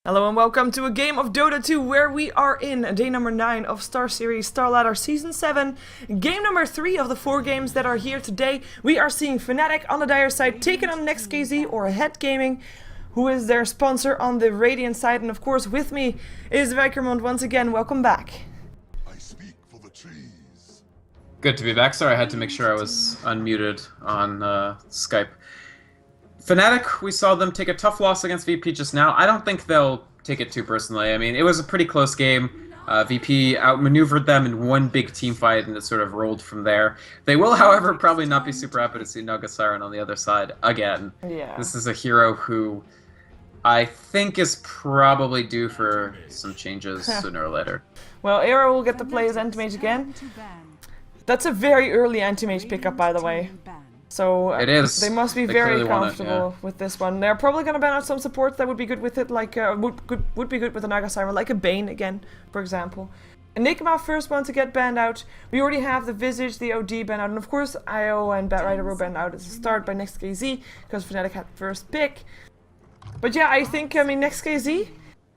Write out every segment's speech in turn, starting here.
Hello and welcome to a game of Dota 2 where we are in day number 9 of StarSeries Star Ladder Season 7. Game number 3 of the 4 games that are here today. We are seeing Fnatic on the Dire side taking on NEXT.kz or Head Gaming, who is their sponsor on the Radiant side. And of course with me is Vikermond once again. Welcome back. I speak for the trees. Good to be back. Sorry, I had to make sure I was unmuted on Skype. Fnatic, we saw them take a tough loss against VP just now. I don't think they'll take it too personally. I mean, it was a pretty close game. VP outmaneuvered them in one big team fight, and it sort of rolled from there. They will, however, probably not be super happy to see Naga Siren on the other side again. Yeah. This is a hero who I think is probably due for some changes sooner or later. Well, Era will get to play as anti-mage again. That's a very early anti-mage pickup, by the way. So it is. They must be very comfortable with this one. They're probably gonna ban out some support that would be good with it, like would be good with a Naga Siren, like a Bane again, for example. Enigma first one to get banned out. We already have the Visage, the OD banned out, and of course IO and Batrider were banned out at the start by NEXT.kz because Fnatic had first pick. But yeah, I think NEXT.kz,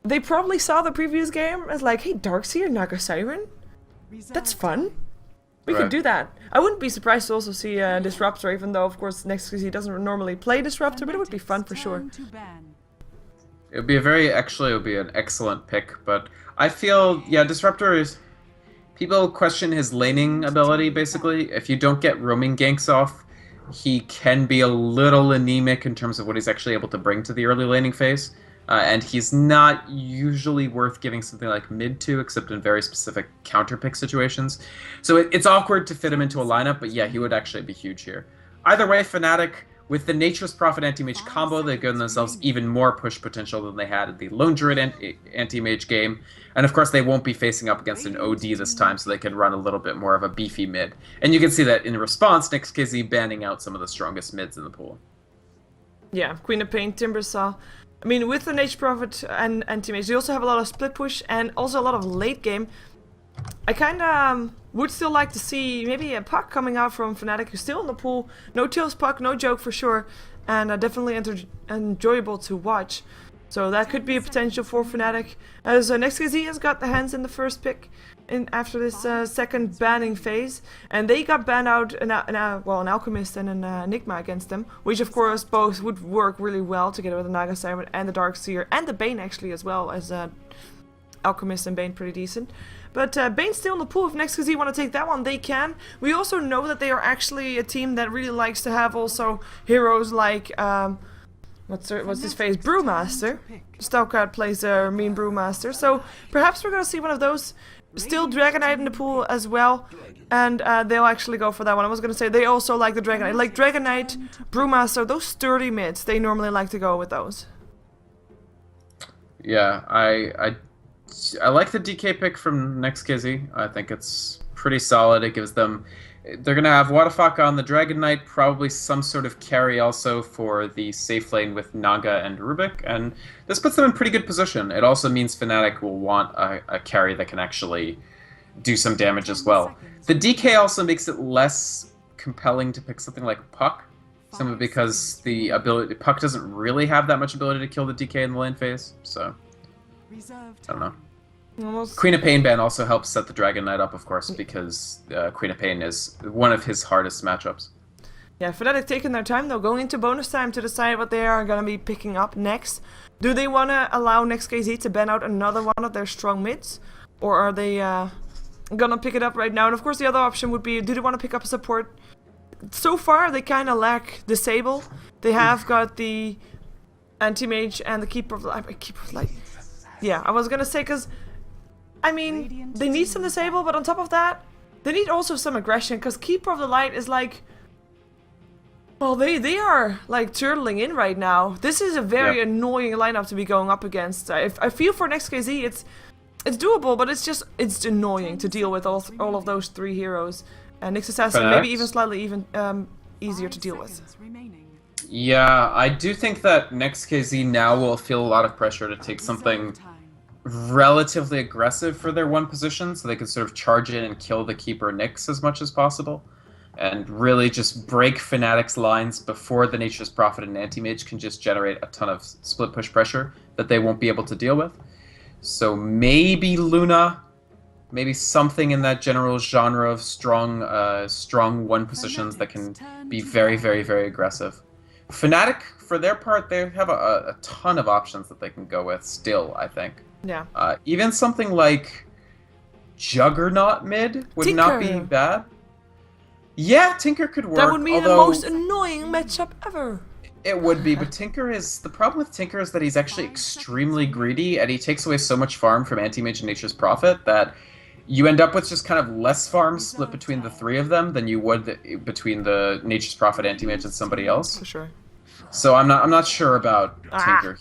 they probably saw the previous game as like, hey, Darkseer, Naga Siren, that's fun. We could do that. I wouldn't be surprised to also see Disruptor, even though, of course, NEXT.kz doesn't normally play Disruptor, but it would be fun for sure. It would be it would be an excellent pick, but I feel, yeah, Disruptor is... People question his laning ability, basically. If you don't get roaming ganks off, he can be a little anemic in terms of what he's actually able to bring to the early laning phase. And he's not usually worth giving something like mid to, except in very specific counter pick situations. So it's awkward to fit him into a lineup, but yeah, he would actually be huge here. Either way, Fnatic, with the Nature's Prophet anti-mage combo, they've given themselves even more push potential than they had in the Lone Druid anti-mage game. And of course, they won't be facing up against an OD this time, so they can run a little bit more of a beefy mid. And you can see that in response, NEXT.kz banning out some of the strongest mids in the pool. Yeah, Queen of Pain, Timbersaw. I mean, with the Nature's Prophet and anti-mage, they also have a lot of split push and also a lot of late game. I kinda would still like to see maybe a Puck coming out from Fnatic, who's still in the pool. No Tails Puck, no joke for sure, and definitely enjoyable to watch. So that could be a potential for Fnatic, as NEXT.kz has got the hands in the first pick after this second banning phase, and they got banned out an Alchemist and an Enigma against them, which of course both would work really well together with the Naga Siren and the Darkseer and the Bane actually as well, as Alchemist and Bane pretty decent. But Bane's still in the pool. If NEXT.kz want to take that one, they can. We also know that they are actually a team that really likes to have also heroes like what's his face? Brewmaster. Stalkart plays a mean Brewmaster, so perhaps we're gonna see one of those. Still Dragonite in the pool as well, and they'll actually go for that one. I was gonna say they also like the Dragonite, like Dragonite, Brewmaster, those sturdy mids. They normally like to go with those. Yeah, I like the DK pick from NEXT.kz. I think it's pretty solid. It gives them... They're going to have Wadafaka on the Dragon Knight, probably some sort of carry also for the safe lane with Naga and Rubik, and this puts them in pretty good position. It also means Fnatic will want a carry that can actually do some damage as well. The DK also makes it less compelling to pick something like Puck, simply because Puck doesn't really have that much ability to kill the DK in the lane phase, so I don't know. Queen of Pain ban also helps set the Dragon Knight up, of course, because Queen of Pain is one of his hardest matchups. Yeah, Fnatic taking their time, though, going into bonus time to decide what they are going to be picking up next. Do they want to allow NEXT.kz to ban out another one of their strong mids? Or are they going to pick it up right now? And of course, the other option would be, do they want to pick up a support? So far, they kind of lack Disable. They have got the Anti-Mage and the Keeper of Light. Yeah, I was going to say, because... I mean, they need some Disable, but on top of that, they need also some aggression, because Keeper of the Light is like... Well, they are, like, turtling in right now. This is a very annoying lineup to be going up against. I feel for NEXT.kz, it's doable, but it's annoying to deal with all of those three heroes. And Nyx Assassin, maybe even slightly easier to deal with. Yeah, I do think that NEXT.kz now will feel a lot of pressure to take something relatively aggressive for their one position, so they can sort of charge in and kill the Keeper Nyx as much as possible. and really just break Fnatic's lines before the Nature's Prophet and Anti-Mage can just generate a ton of split push pressure that they won't be able to deal with. So maybe Luna, maybe something in that general genre of strong one positions that can be very, very, very aggressive. Fnatic, for their part, they have a ton of options that they can go with still, I think. Yeah. Even something like Juggernaut mid would not be bad. Yeah, Tinker could work. That would be the most annoying matchup ever. It would be, but the problem with Tinker is that he's actually extremely greedy, and he takes away so much farm from Anti-Mage and Nature's Prophet that you end up with just kind of less farm split between the three of them than you would between the Nature's Prophet, Anti-Mage, and somebody else. For sure. So I'm not sure about Tinker.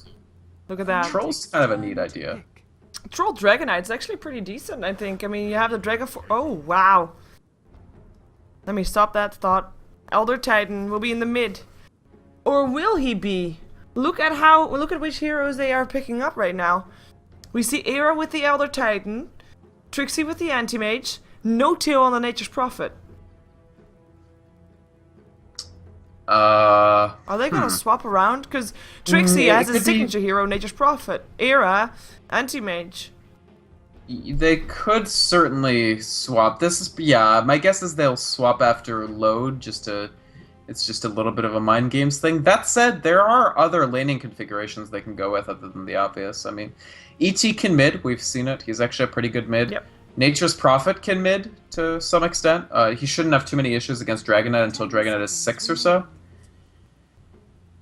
Look at that. Troll's kind of a neat idea. Troll Dragonite's actually pretty decent, I think. I mean, you have the Dragon for. Oh, wow. Let me stop that thought. Elder Titan will be in the mid. Or will he be? Look at which heroes they are picking up right now. We see Era with the Elder Titan, Trixie with the Anti-Mage, no tail on the Nature's Prophet. Are they gonna swap around? Because Trixie has a signature hero, Nature's Prophet. Era, Anti-Mage. They could certainly swap. Yeah, my guess is they'll swap after load, it's just a little bit of a mind games thing. That said, there are other laning configurations they can go with other than the obvious. I mean, ET can mid, we've seen it. He's actually a pretty good mid. Yep. Nature's Prophet can mid to some extent. He shouldn't have too many issues against Dragonite until Dragonite is 6 or so.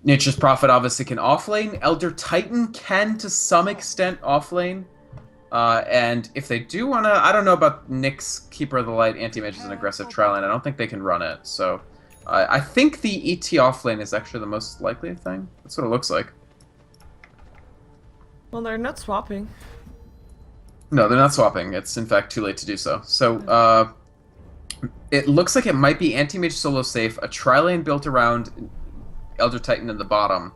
Nature's Prophet obviously can offlane. Elder Titan can to some extent offlane. And if they do want to, I don't know about Nyx, Keeper of the Light, Anti-Mage is an aggressive trial lane. I don't think they can run it. So I think the ET offlane is actually the most likely thing. That's what it looks like. Well, they're not swapping. No, they're not swapping. It's in fact too late to do so. So it looks like it might be Anti-Mage solo safe, a tri lane built around Elder Titan in the bottom,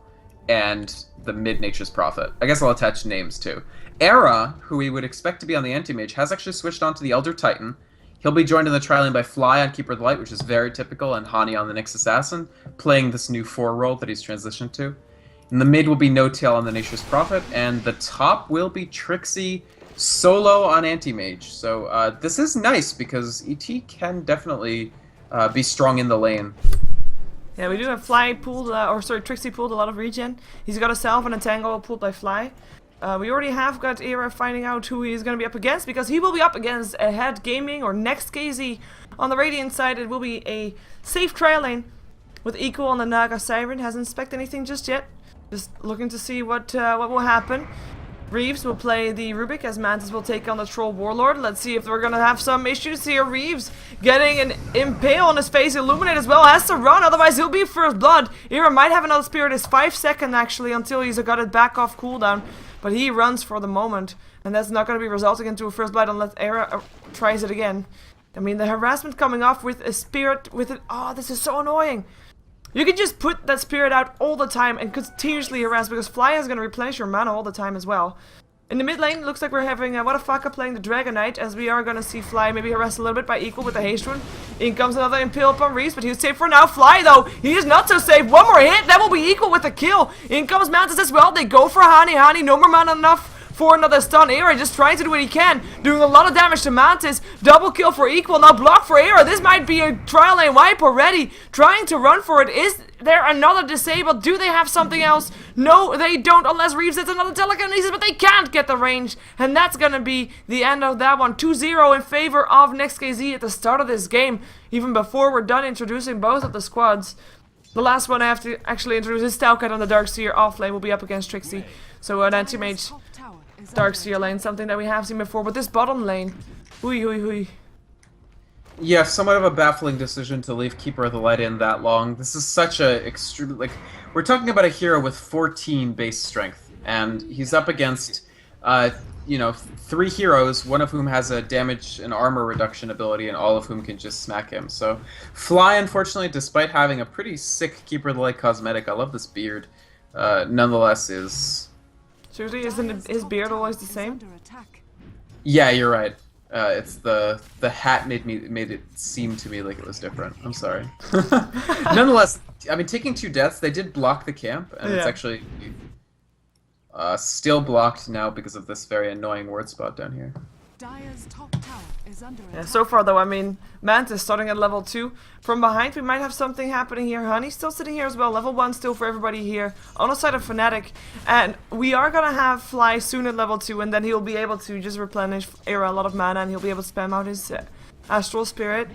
and the mid Nature's Prophet. I guess I'll attach names too. Era, who we would expect to be on the Anti-Mage, has actually switched on to the Elder Titan. He'll be joined in the tri lane by Fly on Keeper of the Light, which is very typical, and Hani on the Nyx Assassin, playing this new 4 role that he's transitioned to. In the mid will be No Tail on the Nature's Prophet, and the top will be Trixie solo on Anti-Mage. So this is nice because ET can definitely be strong in the lane. Yeah, we do have Fly pulled, Trixie pulled a lot of regen. He's got a Salve and a Tango pulled by Fly. We already have got Era finding out who he's going to be up against, because he will be up against Ahead Gaming or NEXT.kz. On the Radiant side, it will be a safe trial lane with Equal on the Naga Siren. Hasn't spec'd anything just yet. Just looking to see what will happen. Reeves will play the Rubik as Mantis will take on the Troll Warlord. Let's see if we're going to have some issues here. Reeves getting an Impale on his face. Illuminate as well. Has to run, otherwise he'll be first blood. Era might have another Spirit. It's 5 seconds actually until he's got it back off cooldown. But he runs for the moment. And that's not going to be resulting into a first blood unless Era tries it again. I mean, the harassment coming off with a Spirit with it. Oh, this is so annoying. You can just put that Spirit out all the time and continuously harass, because Fly is going to replenish your mana all the time as well. In the mid lane, it looks like we're having Wadafaka playing the Dragonite, as we are going to see Fly maybe harass a little bit by Equal with the Haste Rune. In comes another Impale upon Reeves, but he's safe for now. Fly, though, he is not so safe. One more hit, that will be Equal with the kill. In comes Mantis as well. They go for Hani. Hani, no more mana enough for another stun. Era just trying to do what he can, doing a lot of damage to Mantis. Double kill for Equal, now block for Era. This might be a trial lane wipe already. Trying to run for it. Is there another disabled? Do they have something else? No, they don't, unless Reeves hits another telekinesis, but they can't get the range. And that's gonna be the end of that one. 2-0 in favor of NEXT.kz at the start of this game, even before we're done introducing both of the squads. The last one I have to actually introduce is Stalcat on the Darkseer offlane, will be up against Trixie. So an Anti-Mage Darkseer lane, something that we have seen before, but this bottom lane, hui hui hui. Yeah, somewhat of a baffling decision to leave Keeper of the Light in that long. This is such a extreme, like, we're talking about a hero with 14 base strength, and he's up against, you know, 3 heroes, one of whom has a damage and armor reduction ability, and all of whom can just smack him. So, Fly, unfortunately, despite having a pretty sick Keeper of the Light cosmetic, I love this beard, nonetheless is... Seriously, isn't his beard always the same? Yeah, you're right. It's the hat made it seem to me like it was different. I'm sorry. Nonetheless, I mean, taking 2 deaths, they did block the camp, and it's actually still blocked now because of this very annoying word spot down here. Dire's top tower is under Yeah, attack. so far though, I mean, Mantis starting at level 2. From behind, we might have something happening here. Honey's still sitting here as well. Level 1 still for everybody here. On the side of Fnatic. And we are gonna have Fly soon at level 2, and then he'll be able to just replenish Era a lot of mana, and he'll be able to spam out his Astral Spirit.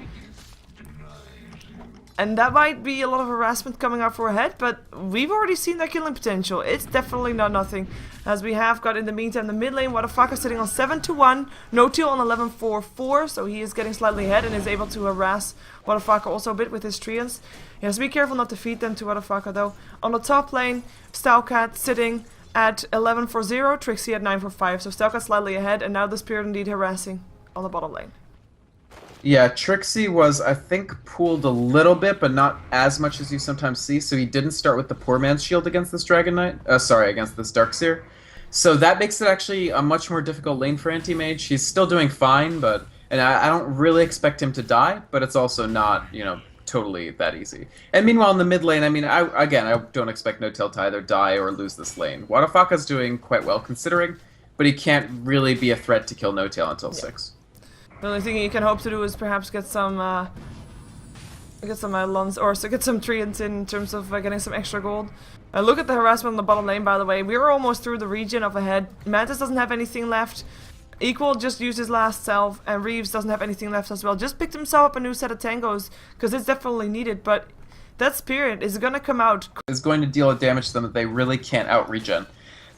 And that might be a lot of harassment coming up for a head, but we've already seen that killing potential. It's definitely not nothing. As we have got in the meantime the mid lane, Wadafaka sitting on 7-1, No-Till on 11-4-4, so he is getting slightly ahead and is able to harass Wadafaka also a bit with his treants. He has to be careful not to feed them to Wadafaka though. On the top lane, Stalcat sitting at 11-0, Trixie at 9-5, so Stalcat slightly ahead, and now the Spirit indeed harassing on the bottom lane. Yeah, Trixie was, I think, pooled a little bit, but not as much as you sometimes see, so he didn't start with the Poor Man's Shield against this Dragon Knight. Against this Darkseer. So that makes it actually a much more difficult lane for Anti-Mage. He's still doing fine, but... And I don't really expect him to die, but it's also not, you know, totally that easy. And meanwhile, in the mid lane, I mean, I don't expect No-Till to either die or lose this lane. Wadafaka's doing quite well considering, but he can't really be a threat to kill No-Till until 6. The only thing you can hope to do is perhaps get some Lons, or so get some treants in terms of getting some extra gold. Look at the harassment on the bottom lane, by the way. We're almost through the region of ahead. Mantis doesn't have anything left. Equal just used his last self, and Reeves doesn't have anything left as well. Just picked himself up a new set of tangos, because it's definitely needed, but that Spirit is gonna come out. Is going to deal a damage to them that they really can't out-regen.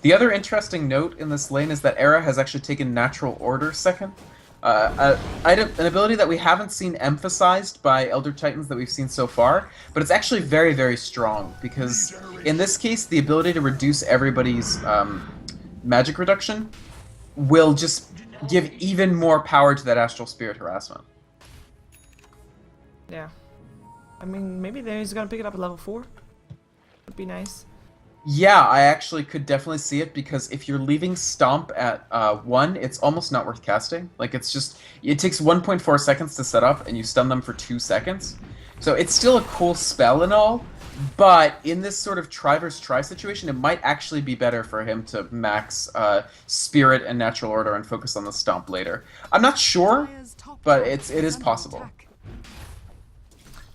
The other interesting note in this lane is that Era has actually taken Natural Order second. An ability that we haven't seen emphasized by Elder Titans that we've seen so far, but it's actually very, very strong, because in this case, the ability to reduce everybody's magic reduction will just give even more power to that Astral Spirit harassment. Yeah. I mean, maybe he's gonna pick it up at level 4. Would be nice. Yeah, I actually could definitely see it, because if you're leaving Stomp at 1, it's almost not worth casting. Like, it's just... It takes 1.4 seconds to set up, and you stun them for 2 seconds. So it's still a cool spell and all, but in this sort of try versus try situation, it might actually be better for him to max Spirit and Natural Order and focus on the Stomp later. I'm not sure, but it is possible.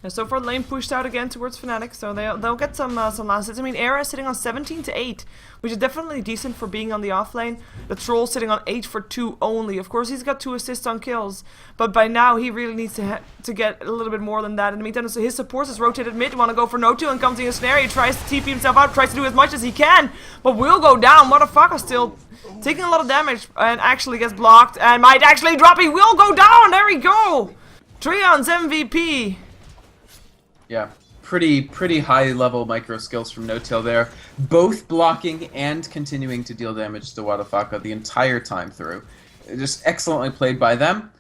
And so far, lane pushed out again towards Fnatic, so they'll get some last hits. I mean, Era is sitting on 17-8, which is definitely decent for being on the off lane. The Troll sitting on 8-2 only. Of course, he's got 2 assists on kills, but by now he really needs to get a little bit more than that. In the meantime, so his supports is rotated mid, want to go for No-Till, and comes in a snare. He tries to TP himself out, tries to do as much as he can, but will go down. Motherfucker still taking a lot of damage and actually gets blocked and might actually drop. He will go down. There we go. Treon's MVP. Yeah, pretty high level micro skills from No-Till there, both blocking and continuing to deal damage to Wadafaka the entire time through. Just excellently played by them.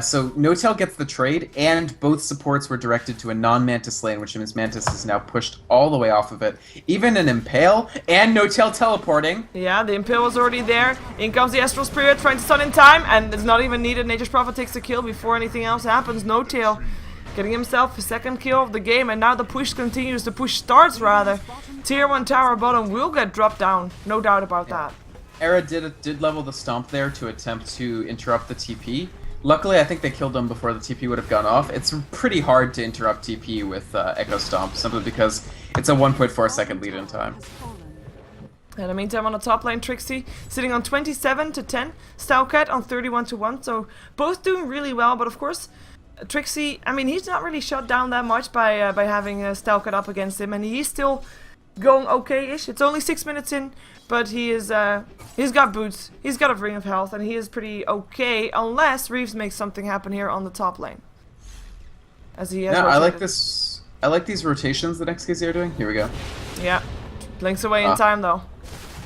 So No-Till gets the trade, and both supports were directed to a non-Mantis lane, which means Mantis is now pushed all the way off of it. Even an Impale, and No-Till teleporting. Yeah, the Impale was already there. In comes the Astral Spirit, trying to stun in time, and it's not even needed. Nature's Prophet takes the kill before anything else happens. No-Till getting himself a second kill of the game, and now the push continues. The push starts, rather. Tier 1 tower bottom will get dropped down. No doubt about that. Era did level the Stomp there to attempt to interrupt the TP. Luckily, I think they killed him before the TP would have gone off. It's pretty hard to interrupt TP with Echo Stomp, simply because it's a 1.4 second lead in time. In the meantime, on the top lane, Trixie sitting on 27-10. Stalcat on 31-1. So both doing really well, but of course, Trixie, I mean, he's not really shut down that much by having Stalcat up against him, and he's still going okay-ish. It's only 6 minutes in, but he's got boots, he's got a ring of health, and he is pretty okay, unless Reeves makes something happen here on the top lane. As he has Yeah, rotated. I like this. I like these rotations that NEXT.kz are doing. Here we go. Yeah, blinks away in time though.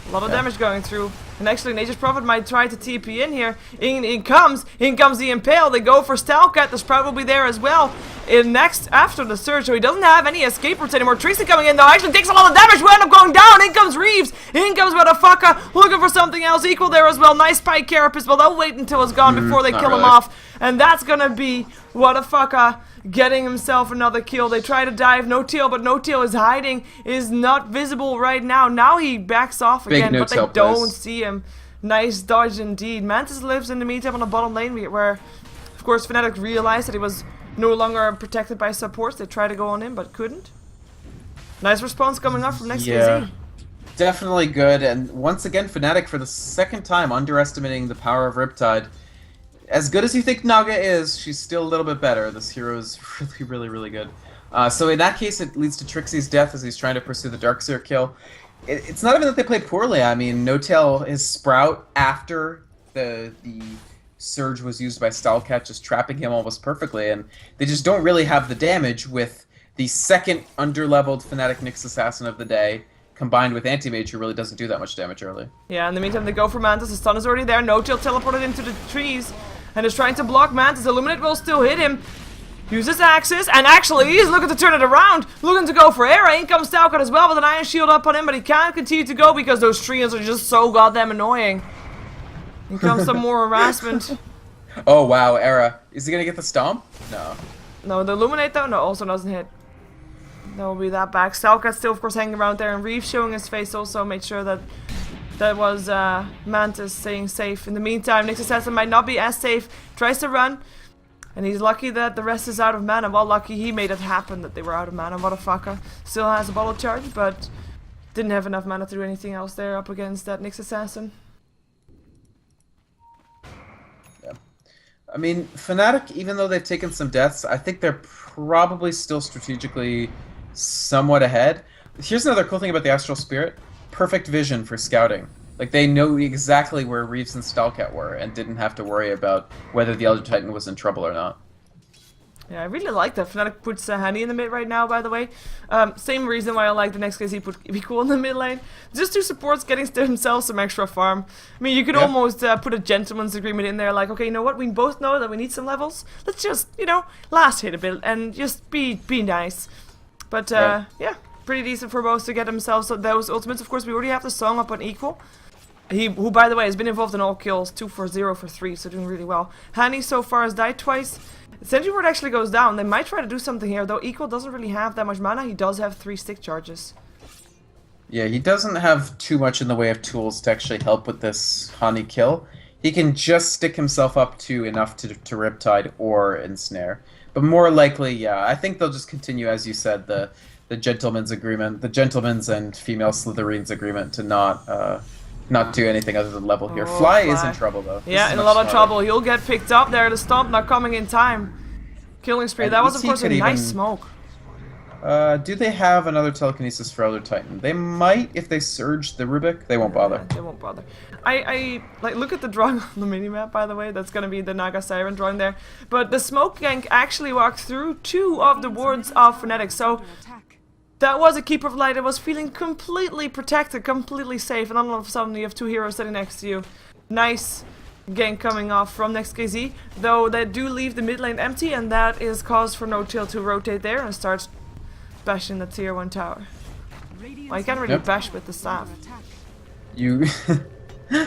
A lot of damage going through. And actually, Nature's Prophet might try to TP in here. In comes the Impale. They go for Stalcat. The Sprout will be there as well. In next, after the Surge, so he doesn't have any escape routes anymore. Trixie coming in, though, actually takes a lot of damage. We end up going down. In comes Reeves. In comes Motherfucker. Looking for something else. Equal there as well. Nice spike Carapace, but they'll wait until it's gone before they kill him off. And that's gonna be Motherfucker getting himself another kill. They try to dive. No Teal, but No Teal is hiding. Is not visible right now. Now he backs off again, but they don't see him. Nice dodge indeed. Mantis lives in the meantime on the bottom lane where, of course, Fnatic realized that he was no longer protected by supports. They tried to go on him, but couldn't. Nice response coming up from NEXT.kz. Yeah, definitely good. And once again, Fnatic, for the second time, underestimating the power of Riptide. As good as you think Naga is, she's still a little bit better. This hero is really good. So in that case, it leads to Trixie's death as he's trying to pursue the Darkseer kill. It's not even that they play poorly. I mean, No-Tail, his Sprout after the Surge was used by Stalcat, just trapping him almost perfectly, and they just don't really have the damage with the second underleveled Fnatic Nyx Assassin of the day, combined with Anti-Mage, who really doesn't do that much damage early. Yeah, in the meantime, they go for Mantis. The stun is already there. No-Tail teleported into the trees and is trying to block Mantis. Illuminate will still hit him. Uses Axis, and actually he's looking to turn it around, looking to go for Era. In comes Stalcat as well with an Iron Shield up on him, but he can't continue to go because those treants are just so goddamn annoying. In comes some more harassment. Oh wow, Era. Is he gonna get the stomp? No. No, the Illuminate though, no, also doesn't hit. That will be that back. Stalcat still of course hanging around there, and Reeve showing his face also made sure that that was Mantis staying safe. In the meantime, Nyx Assassin might not be as safe, tries to run. And he's lucky that the rest is out of mana. Well, lucky he made it happen that they were out of mana. Motherfucker. Still has a bottle charge, but didn't have enough mana to do anything else there up against that Nyx Assassin. Yeah. I mean, Fnatic, even though they've taken some deaths, I think they're probably still strategically somewhat ahead. Here's another cool thing about the Astral Spirit. Perfect vision for scouting. Like, they know exactly where Reeves and Stalcat were and didn't have to worry about whether the Elder Titan was in trouble or not. Yeah, I really like that. Fnatic puts Hani in the mid right now, by the way. Same reason why I like the NEXT.kz put Equal in the mid lane. Just two supports getting themselves some extra farm. I mean, you could almost put a gentleman's agreement in there, like, okay, you know what, we both know that we need some levels. Let's just, you know, last hit a bit and just be nice. But, yeah, pretty decent for both to get themselves those ultimates. Of course, we already have the song up on Equal. Who, by the way, has been involved in all kills, 2 for 0 for 3, so doing really well. Hani so far has died twice. Sentry Ward actually goes down. They might try to do something here, though Equal doesn't really have that much mana. He does have 3 stick charges. Yeah, he doesn't have too much in the way of tools to actually help with this Hani kill. He can just stick himself up to enough to Riptide or Ensnare. But more likely, yeah, I think they'll just continue, as you said, the gentleman's agreement, the gentleman's and female Slytherin's agreement to not do anything other than level here. Fly is in trouble though. Yeah, in a lot of trouble. He'll get picked up there. The stomp not coming in time. Killing spree. That was of course a nice smoke. Do they have another telekinesis for Elder Titan? They might if they surge the Rubik. They won't bother. They won't bother. I like look at the drawing on the minimap, by the way. That's gonna be the Naga Siren drawing there. But the smoke gank actually walked through 2 of the wards of Fnatic. So that was a Keeper of Light that was feeling completely protected, completely safe, and all of a sudden you have 2 heroes sitting next to you. Nice gank coming off from NEXT.kz, though they do leave the mid lane empty, and that is cause for No-Tail to rotate there and start bashing the tier 1 tower. Well, you can't really bash with the staff. You...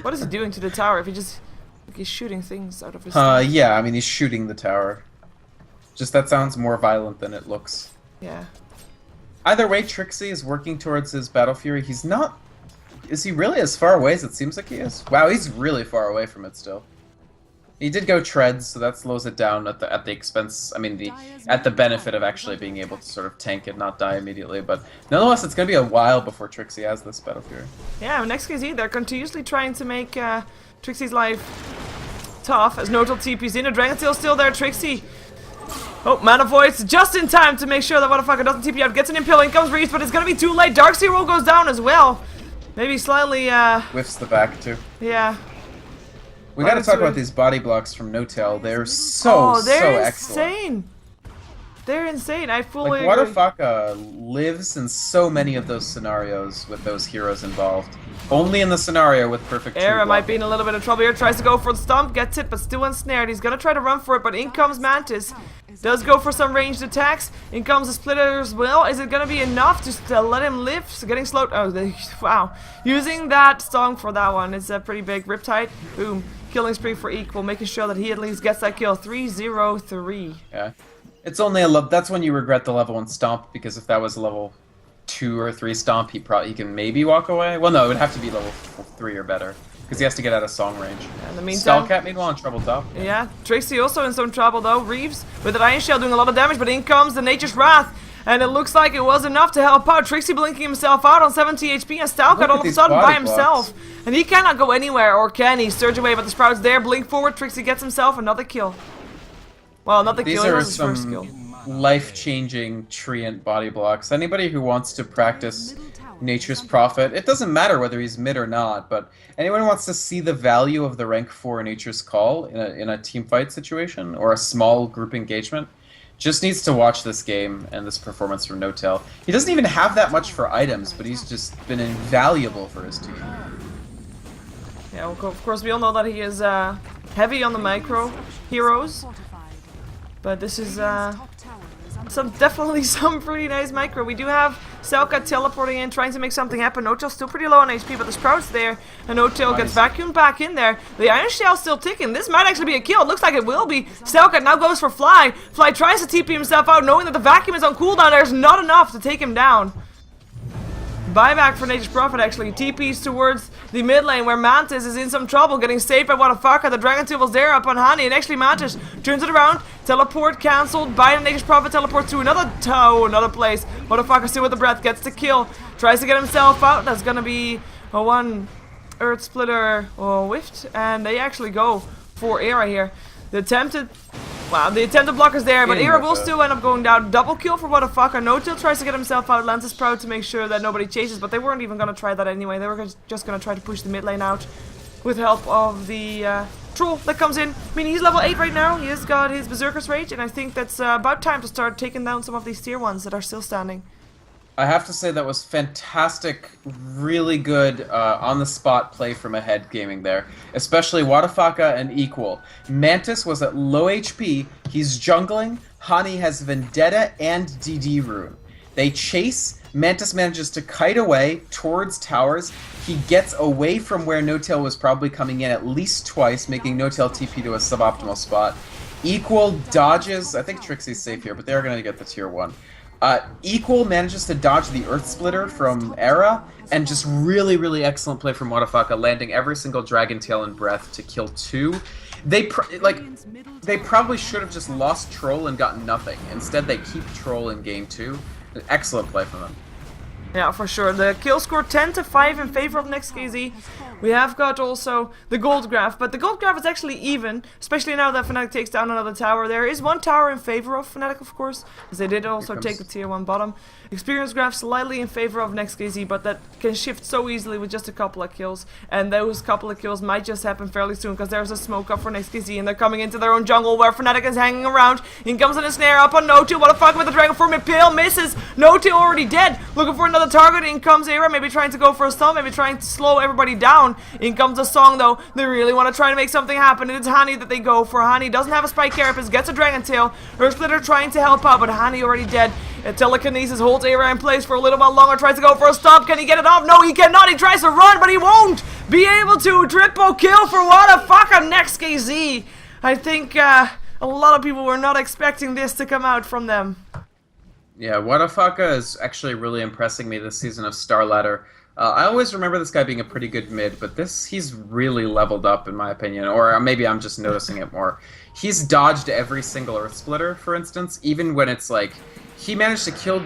What is he doing to the tower if he just... like he's shooting things out of his staff? Yeah, I mean he's shooting the tower. Just that sounds more violent than it looks. Yeah. Either way, Trixie is working towards his Battle Fury. He's not... Is he really as far away as it seems like he is? Wow, he's really far away from it still. He did go Treads, so that slows it down at the expense... I mean, at the benefit of actually being able to sort of tank it, not die immediately. But nonetheless, it's going to be a while before Trixie has this Battle Fury. Yeah, NEXT.kz, they're continuously trying to make Trixie's life tough as No-Tail TP's in. A Dragon Tail's still there, Trixie... Oh, Mana Voids just in time to make sure that motherfucker doesn't TP out. Gets an Impale, in comes Reese, but it's gonna be too late. Darkseer roll goes down as well. Maybe slightly, whiffs the back, too. Yeah. We gotta talk about these body blocks from No-Tail. They're so excellent. Insane. They're insane. I fully Like, agree. Wadafaka lives in so many of those scenarios with those heroes involved. Only in the scenario with perfect tree Era might be blocking. in a little bit of trouble here. Tries to go for the stomp, gets it, but still ensnared. He's gonna try to run for it, but in comes Mantis. Does go for some ranged attacks. In comes the splitter as well. Is it gonna be enough just to let him live? So getting slowed. Oh, wow. Using that song for that one. It's a pretty big Riptide. Boom. Killing spree for equal, making sure that he at least gets that kill. 3-0-3. Yeah. It's only a that's when you regret the level 1 stomp, because if that was a level 2 or 3 stomp, he can maybe walk away. Well, no, it would have to be level 3 or better, because he has to get out of song range. In the meantime, Skullcat meanwhile in trouble top. yeah, Trixie also in some trouble though. Reeves with an Iron Shell doing a lot of damage, but in comes the Nature's Wrath. And it looks like it was enough to help out. Trixie blinking himself out on 70 HP, and Stalkat all of a these sudden by body himself. blocks. And he cannot go anywhere, or can he? Surge away, but the Sprout's there. Blink forward, Trixie gets himself another kill. Well, another These kill, it are was his first kill. some life-changing treant body blocks. Anybody who wants to practice Nature's Prophet, it doesn't matter whether he's mid or not, but anyone who wants to see the value of the rank 4 Nature's Call in a team fight situation or a small group engagement, just needs to watch this game and this performance from No-Tail. He doesn't even have that much for items, but he's just been invaluable for his team. Yeah, well, of course we all know that he is heavy on the micro heroes, but this is definitely some pretty nice micro. We do have Selka teleporting in, trying to make something happen. No-Tail's still pretty low on HP, but the Sprout's there, and No-Tail gets vacuumed back in there. The Iron Shell's still ticking. This might actually be a kill. It looks like it will be. Selka now goes for Fly. Fly tries to TP himself out, knowing that the vacuum is on cooldown. There's not enough to take him down. Buyback for Nature's Prophet actually. TPs towards the mid lane where Mantis is in some trouble, getting saved by Wadafaka. The Dragon Tube was there up on Hani, and actually Mantis turns it around. Teleport cancelled by the Nature's Prophet. Teleports to another place. Wadafaka still with the breath, gets the kill. Tries to get himself out. That's gonna be a one Earth Splitter whiffed, and they actually go for Era here. The attempted block is there, but Era will still end up going down. Double kill for Wadafaka. No-Tail tries to get himself out. Lance is proud to make sure that nobody chases, but they weren't even going to try that anyway. They were just going to try to push the mid lane out with help of the troll that comes in. I mean, he's level 8 right now. He has got his Berserker's Rage, and I think that's about time to start taking down some of these tier 1s that are still standing. I have to say that was fantastic, really good on-the-spot play from ahead gaming there. Especially Wadafaka and Equal. Mantis was at low HP, he's jungling, Hani has Vendetta and DD Rune. They chase, Mantis manages to kite away towards towers, he gets away from where No-Tail was probably coming in at least twice, making No-Tail TP to a suboptimal spot. Equal dodges, I think Trixie's safe here, but they're going to get the tier 1. Equal manages to dodge the Earth Splitter from Era, and just really, really excellent play from Wadafaka, landing every single Dragon Tail and Breath to kill 2. They probably should have just lost Troll and gotten nothing. Instead, they keep Troll in game 2. Excellent play from them. Yeah, for sure. The kill score 10-5 in favor of NEXT.kz. We have got also the gold graph, but the gold graph is actually even, especially now that Fnatic takes down another tower. There is one tower in favor of Fnatic, of course, as they did also take the tier 1 bottom. Experience graph slightly in favor of NEXT.kz, but that can shift so easily with just a couple of kills, and those couple of kills might just happen fairly soon, because there's a smoke up for NEXT.kz, and they're coming into their own jungle where Fnatic is hanging around. In comes in a snare up on No-Tail. What the fuck with the Dragon Form? Impale misses. No-Tail already dead. Looking for another target. In comes Era, maybe trying to go for a stun, maybe trying to slow everybody down. In comes a song though. They really want to try to make something happen. It's Hani that they go for. Hani doesn't have a Spike Carapace, gets a Dragon Tail. Earth Splitter trying to help out, but Hani already dead. Telekinesis holds Era in place for a little while longer, tries to go for a stomp. Can he get it off? No, he cannot. He tries to run, but he won't be able to. Triple kill for Wadafaka NEXT.kz. I think a lot of people were not expecting this to come out from them. Yeah, Wadafaka is actually really impressing me this season of Star Ladder. I always remember this guy being a pretty good mid, but he's really leveled up in my opinion, or maybe I'm just noticing it more. He's dodged every single Earth Splitter, for instance, even when it's like, he managed to kill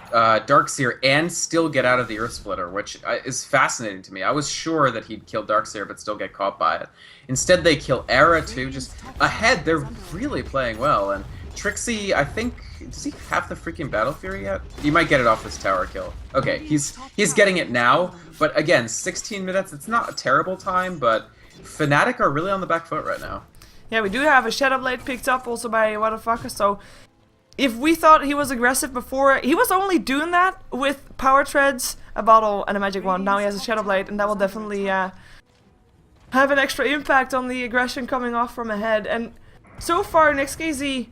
Darkseer and still get out of the Earth Splitter, which is fascinating to me. I was sure that he'd kill Darkseer but still get caught by it. Instead they kill Era too, just ahead. They're really playing well, and Trixie, I think, does he have the freaking Battle Fury yet? You might get it off this tower kill. Okay, he's getting it now, but again, 16 minutes, it's not a terrible time, but Fnatic are really on the back foot right now. Yeah, we do have a Shadow Blade picked up also by Wadafaka, so if we thought he was aggressive before, he was only doing that with power treads, a bottle, and a magic wand. Now he has a Shadow Blade, and that will definitely have an extra impact on the aggression coming off from ahead. And so far, NEXT.kz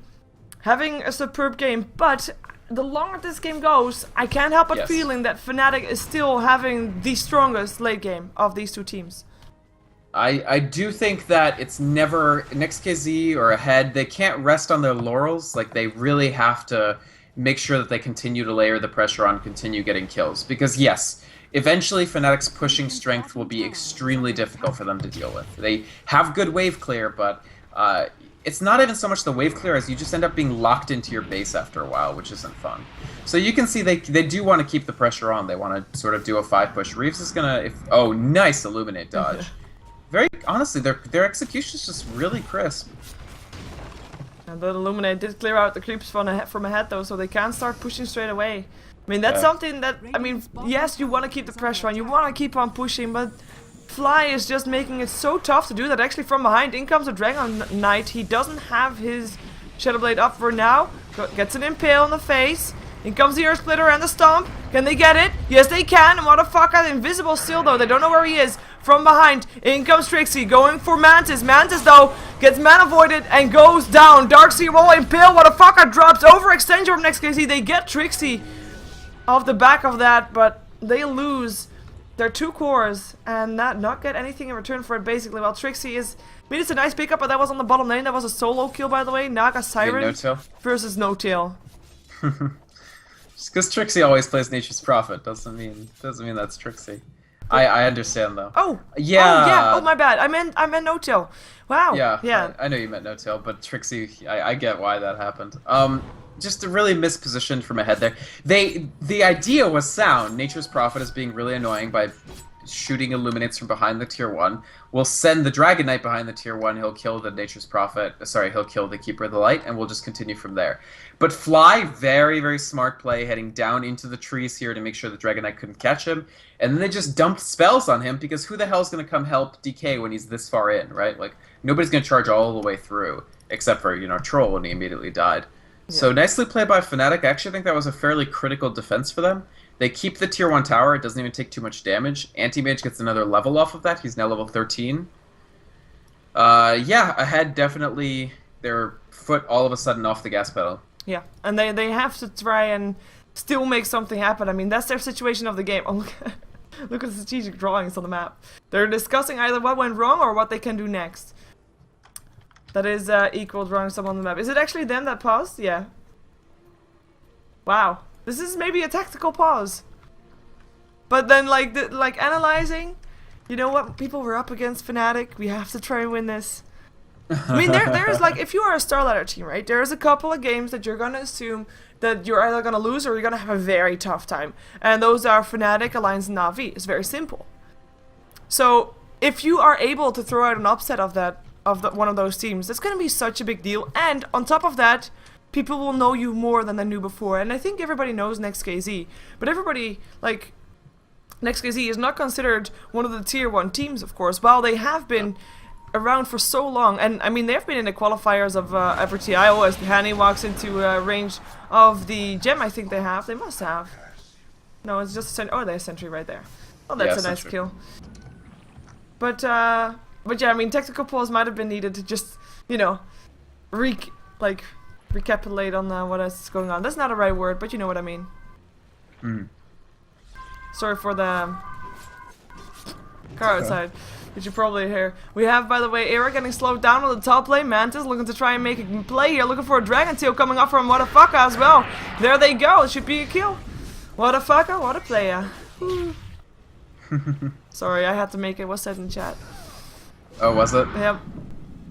having a superb game, but the longer this game goes, I can't help but feeling that Fnatic is still having the strongest late game of these two teams. I do think that it's never NEXT.kz or Ahead. They can't rest on their laurels. Like, they really have to make sure that they continue to layer the pressure on, continue getting kills. Because yes, eventually Fnatic's pushing strength will be extremely difficult for them to deal with. They have good wave clear, but it's not even so much the wave clear as you just end up being locked into your base after a while, which isn't fun. So you can see they do want to keep the pressure on. They want to sort of do a 5-push. Reeves is gonna oh, nice Illuminate dodge. Very honestly, their execution is just really crisp. And the Illuminate did clear out the creeps from ahead though, so they can start pushing straight away. I mean, that's something that, I mean, yes, you want to keep the pressure on, you want to keep on pushing, but Fly is just making it so tough to do that. Actually, from behind, in comes a Dragon Knight. He doesn't have his Shadow Blade up for now. Gets an Impale in the face. In comes the Earth Splitter and the Stomp. Can they get it? Yes, they can. Motherfucker, invisible still, though. They don't know where he is. From behind, in comes Trixie, going for Mantis. Mantis, though, gets mana voided and goes down. Darkseer roll, Impale, motherfucker, drops overextension from NEXT.kz. They get Trixie off the back of that, but they lose their 2 cores and not get anything in return for it, basically. Well, Trixie is... I mean, it's a nice pickup, but that was on the bottom lane. That was a solo kill, by the way. Naga Siren versus No Tail. Just because Trixie always plays Nature's Prophet doesn't mean that's Trixie. I understand though. Oh yeah. Oh yeah. Oh my bad. I meant No Tail. Wow. Yeah. I know you meant No Tail, but Trixie. I get why that happened. Just really mispositioned from ahead there. The idea was sound. Nature's Prophet is being really annoying by shooting Illuminates from behind the tier 1. We'll send the Dragon Knight behind the tier 1. He'll kill the Nature's Prophet. Sorry, he'll kill the Keeper of the Light, and we'll just continue from there. But Fly, very, very smart play, heading down into the trees here to make sure the Dragon Knight couldn't catch him. And then they just dumped spells on him, because who the hell's going to come help DK when he's this far in, right? Like, nobody's going to charge all the way through, except for, you know, Troll when he immediately died. Yeah. So nicely played by Fnatic. I actually think that was a fairly critical defense for them. They keep the tier 1 tower. It doesn't even take too much damage. Anti-Mage gets another level off of that. He's now level 13. Yeah, Ahead definitely their foot all of a sudden off the gas pedal. Yeah, and they have to try and still make something happen. I mean, that's their situation of the game. Oh, look at the strategic drawings on the map. They're discussing either what went wrong or what they can do next. That is equal drawing some on the map. Is it actually them that paused? Yeah. Wow. This is maybe a tactical pause. But then, like analyzing, you know what? People were up against Fnatic. We have to try and win this. I mean, there's like, if you are a Star Ladder team, right? There's a couple of games that you're going to assume that you're either going to lose or you're going to have a very tough time. And those are Fnatic, Alliance, and Na'Vi. It's very simple. So, if you are able to throw out an upset of one of those teams, that's going to be such a big deal. And on top of that, people will know you more than they knew before. And I think everybody knows NEXT.kz. But everybody, like, NEXT.kz is not considered one of the tier 1 teams, of course, while they have been around for so long. And I mean, they've been in the qualifiers of every TIO as Hanny walks into range of the gem. I think they have. They must have. No, it's just a sentry. Oh, there's a sentry right there. Oh, that's a nice kill. But yeah, I mean, tactical pause might have been needed to just, you know, recapitulate on what is going on. That's not a right word, but you know what I mean. Sorry for the car outside. Did you probably hear? We have, by the way, Era getting slowed down on the top lane. Mantis looking to try and make a play here. Looking for a Dragon Tail coming up from Motherfucker as well. There they go. It should be a kill. Motherfucker, what a player. Sorry, I had to make it. What's said in chat? Oh, was it? Yep.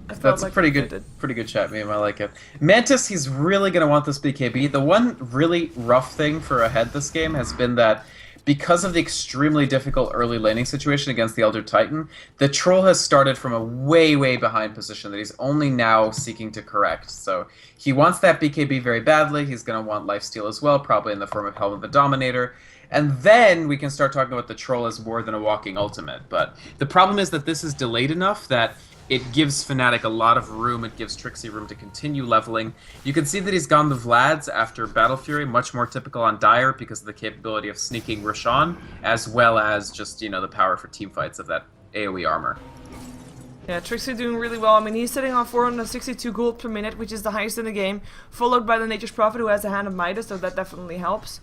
That's like a pretty good chat meme. I like it. Mantis, he's really gonna want this BKB. The one really rough thing for Ahead this game has been that because of the extremely difficult early laning situation against the Elder Titan, the Troll has started from a way, way behind position that he's only now seeking to correct. So he wants that BKB very badly. He's going to want lifesteal as well, probably in the form of Helm of the Dominator. And then we can start talking about the troll as more than a walking ultimate. But the problem is that this is delayed enough that it gives Fnatic a lot of room, it gives Trixie room to continue leveling. You can see that he's gone the Vlads after Battle Fury, much more typical on Dire because of the capability of sneaking Roshan, as well as just, you know, the power for teamfights of that AoE armor. Yeah, Trixie doing really well. I mean, he's sitting on 462 gold per minute, which is the highest in the game, followed by the Nature's Prophet, who has a Hand of Midas, so that definitely helps.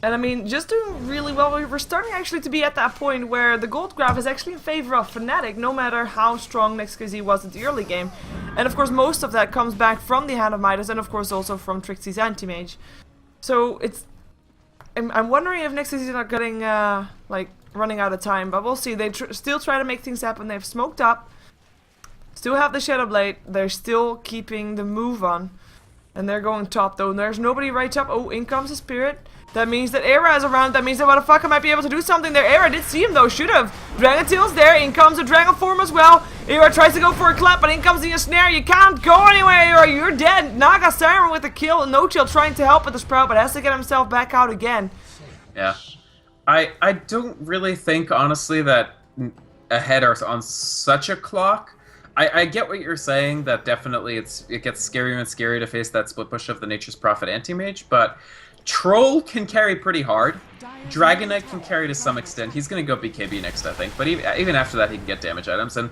And I mean, just doing really well. We're starting actually to be at that point where the gold graph is actually in favor of Fnatic, no matter how strong NEXT.kz was in the early game. And of course, most of that comes back from the Hand of Midas, and of course also from Trixie's Anti-Mage. So it's... I'm wondering if NEXT.kz is not getting, like, running out of time, but we'll see. They still try to make things happen. They've smoked up, still have the Shadow Blade, they're still keeping the move on. And they're going top though, and there's nobody right top. Oh, in comes the Spirit. That means that Era is around. That means that Motherfucker might be able to do something there. Era did see him though, should have. Dragon Tail's there. In comes a Dragon Form as well. Era tries to go for a clap, but in comes the snare. You can't go anywhere, Era. You're dead. Naga Siren with the kill. No Chill trying to help with the Sprout, but has to get himself back out again. Yeah. I don't really think, honestly, that ahead are on such a clock. I get what you're saying, that definitely it gets scarier and scarier to face that split push of the Nature's Prophet Anti-Mage, but Troll can carry pretty hard. Dragon Knight can carry to some extent. He's going to go BKB next, I think, but even after that he can get damage items. And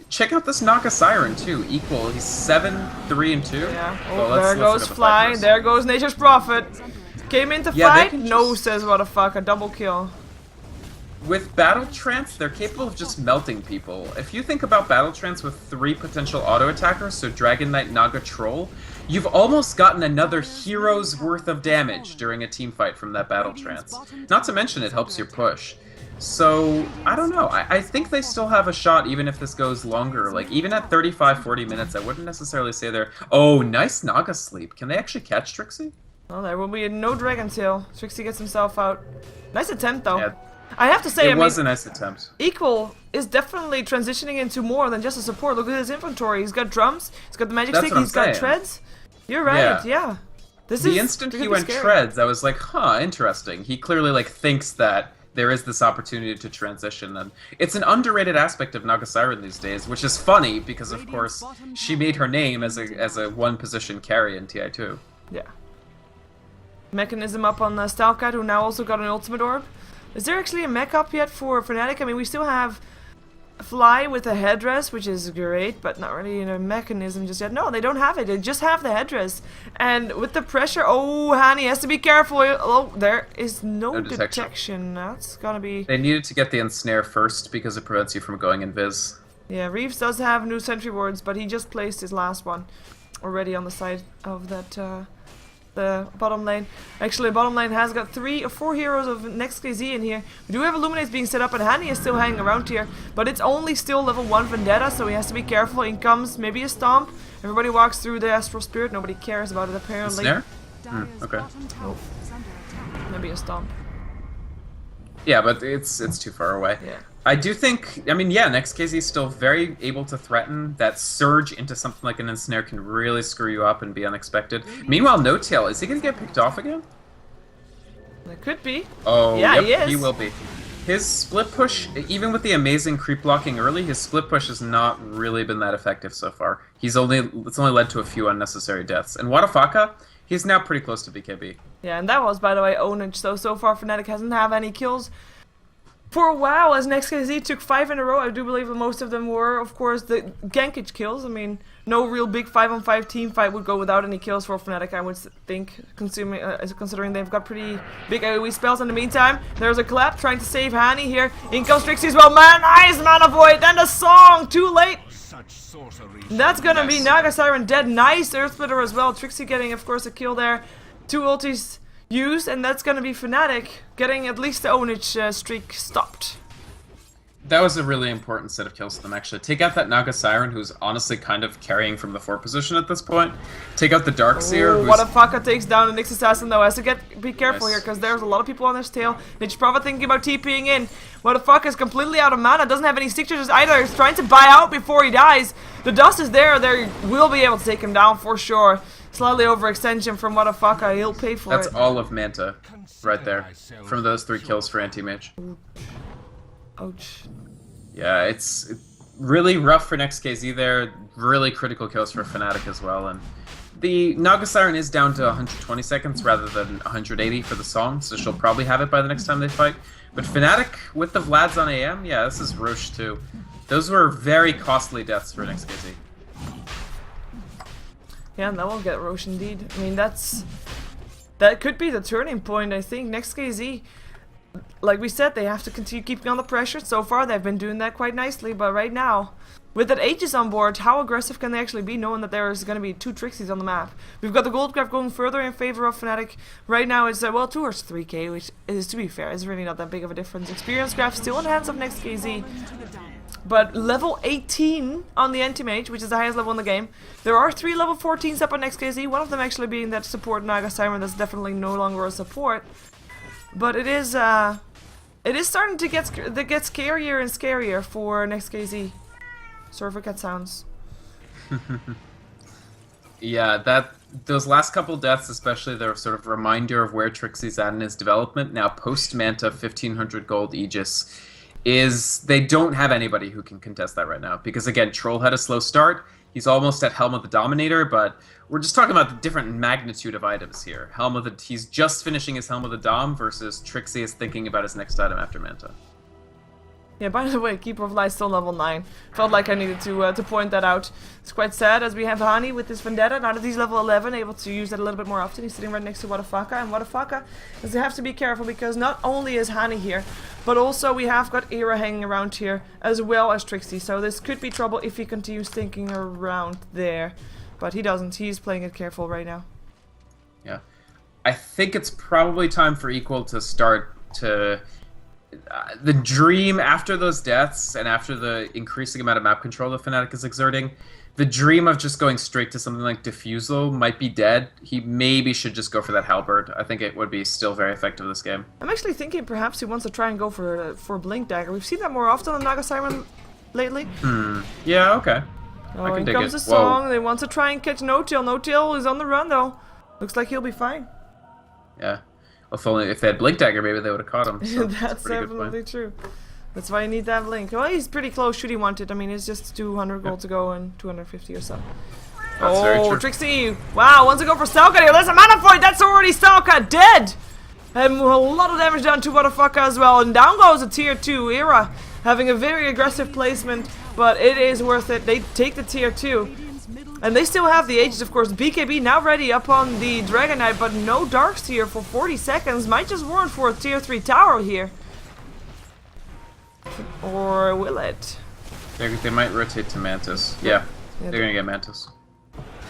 check out this Naga Siren, too. Equal. He's 7, 3, and 2. Yeah. Oh, well, there goes Fly. There goes Nature's Prophet. Came in to fight? No, says Motherfucker. Double kill. With Battle Trance, they're capable of just melting people. If you think about Battle Trance with 3 potential auto-attackers, so Dragon Knight, Naga, Troll, you've almost gotten another hero's worth of damage during a team fight from that Battle Trance. Not to mention it helps your push. So, I don't know. I think they still have a shot even if this goes longer. Like, even at 35-40 minutes, I wouldn't necessarily say they're... Oh, nice Naga Sleep. Can they actually catch Trixie? Well, there will be no Dragon Tail. Trixie gets himself out. Nice attempt, though. Yeah. I have to say, it was a nice attempt. Equal is definitely transitioning into more than just a support. Look at his inventory. He's got drums, he's got the magic stick, he's got treads. You're right, yeah. This the instant he went treads, I was like, huh, interesting. He clearly like thinks that there is this opportunity to transition, and it's an underrated aspect of Naga Siren these days, which is funny because of course she made her name as a one position carry in TI2. Yeah. Mechanism up on Stalkat, who now also got an ultimate orb. Is there actually a mech up yet for Fnatic? I mean, we still have Fly with a headdress, which is great, but not really a mechanism just yet. No, they don't have it. They just have the headdress. And with the pressure... Oh, Hani has to be careful. Oh, there is no detection. That's gonna be... They needed to get the ensnare first because it prevents you from going invis. Yeah, Reeves does have new sentry wards, but he just placed his last one already on the side of that... the bottom lane. Actually, the bottom lane has got 3 or 4 heroes of NEXT.kz in here. We do have Illuminates being set up, and Hani is still hanging around here, but it's only still level 1 Vendetta, so he has to be careful. In comes maybe a Stomp. Everybody walks through the Astral Spirit. Nobody cares about it, apparently. Snare? Okay. Oh. Maybe a Stomp. Yeah, but it's too far away. Yeah. I do think, I mean, yeah, NEXT.kz is still very able to threaten. That surge into something like an ensnare can really screw you up and be unexpected. Meanwhile, No Tail, is he going to get picked off again? It could be. Oh, yeah, yep, he will be. His split push, even with the amazing creep blocking early, his split push has not really been that effective so far. It's only led to a few unnecessary deaths. And Wadafaka, he's now pretty close to BKB. Yeah, and that was, by the way, Onage. So far, Fnatic hasn't had any kills for a while, as NEXT.kz took 5 in a row. I do believe that most of them were, of course, the gankage kills. I mean, no real big 5-on-5 team fight would go without any kills for Fnatic, I would think, considering they've got pretty big AoE spells. In the meantime, there's a clap trying to save Hani here. In comes Trixie as well. Man, nice Mana Void, and the song, too late. That's gonna be Naga Siren dead. Nice Earth Splitter as well. Trixie getting, of course, a kill there. 2 ultis used, and that's gonna be Fnatic getting at least the Onage streak stopped. That was a really important set of kills to them, actually. Take out that Naga Siren, who's honestly kind of carrying from the 4 position at this point. Take out the Darkseer, who's... Wadafaka takes down the Nyx Assassin, though. Has to be careful here, because there's a lot of people on his tail. Nature's Prophet thinking about TPing in. Wadafaka is completely out of mana, doesn't have any stick charges either. He's trying to buy out before he dies. The dust is there. They will be able to take him down for sure. slightly overextension from Wadafaka. He'll pay for That's it. all of Manta right there from those 3 kills for anti-mage. Ouch. Yeah, it's really rough for NEXT.kz there. Really critical kills for Fnatic as well. And the Naga Siren is down to 120 seconds rather than 180 for the song, so she'll probably have it by the next time they fight. But Fnatic with the Vlads on AM, yeah, this is Roche too. Those were very costly deaths for NEXT.kz. Yeah, and that will get Roche indeed. I mean, that could be the turning point, I think. NEXT.kz, like we said, they have to continue keeping on the pressure. So far, they've been doing that quite nicely, but right now, with that Aegis on board, how aggressive can they actually be, knowing that there's going to be 2 Trixies on the map? We've got the gold grab going further in favor of Fnatic. Right now, it's, well, towards 3k, which is, to be fair, is really not that big of a difference. Experience grab still in the hands of NEXT.kz. But level 18 on the anti-mage, which is the highest level in the game. There are 3 level 14s up on NEXT.kz, one of them actually being that support Naga Siren that's definitely no longer a support. But it is starting to get scarier and scarier for NEXT.kz. Sorry for cat sounds. Yeah, those last couple deaths, especially, they're sort of a reminder of where Trixie's at in his development. Now, post-Manta 1500 gold Aegis they don't have anybody who can contest that right now. Because again, Troll had a slow start. He's almost at Helm of the Dominator, but we're just talking about the different magnitude of items here. He's just finishing his Helm of the Dom versus Trixie is thinking about his next item after Manta. Yeah, by the way, Keeper of Light still level 9. Felt like I needed to point that out. It's quite sad as we have Hani with his Vendetta. Now that he's level 11, able to use that a little bit more often. He's sitting right next to Wadafaka. And Wadafaka is have to be careful because not only is Hani here, but also we have got Era hanging around here as well as Trixie. So this could be trouble if he continues thinking around there. But he doesn't. He's playing it careful right now. Yeah. I think it's probably time for Equal to start to... the dream after those deaths and after the increasing amount of map control that Fnatic is exerting, the dream of just going straight to something like Diffusal might be dead. He maybe should just go for that Halberd. I think it would be still very effective this game. I'm actually thinking perhaps he wants to try and go for Blink Dagger. We've seen that more often on Naga Siren lately. Yeah, okay. Oh, I can here dig comes it. the song. They want to try and catch No-Tail. No-Tail is on the run though. Looks like he'll be fine. Yeah. If they had Blink Dagger, maybe they would have caught him. So That's definitely true. That's why you need that Blink. Well, he's pretty close should he want it. I mean, it's just 200 gold to go and 250 or so. That's very true. Trixie! Wow, wants to go for Stalker here. There's a mana void. That's already Stalker dead! And a lot of damage done to Wadafaka as well. And down goes a tier 2. Era having a very aggressive placement, but it is worth it. They take the tier 2. And they still have the Aegis, of course. BKB now ready up on the Dragon Knight, but no Darks here for 40 seconds. Might just warrant for a tier 3 tower here. Or will it? They might rotate to Mantis. Yeah, they're gonna get Mantis.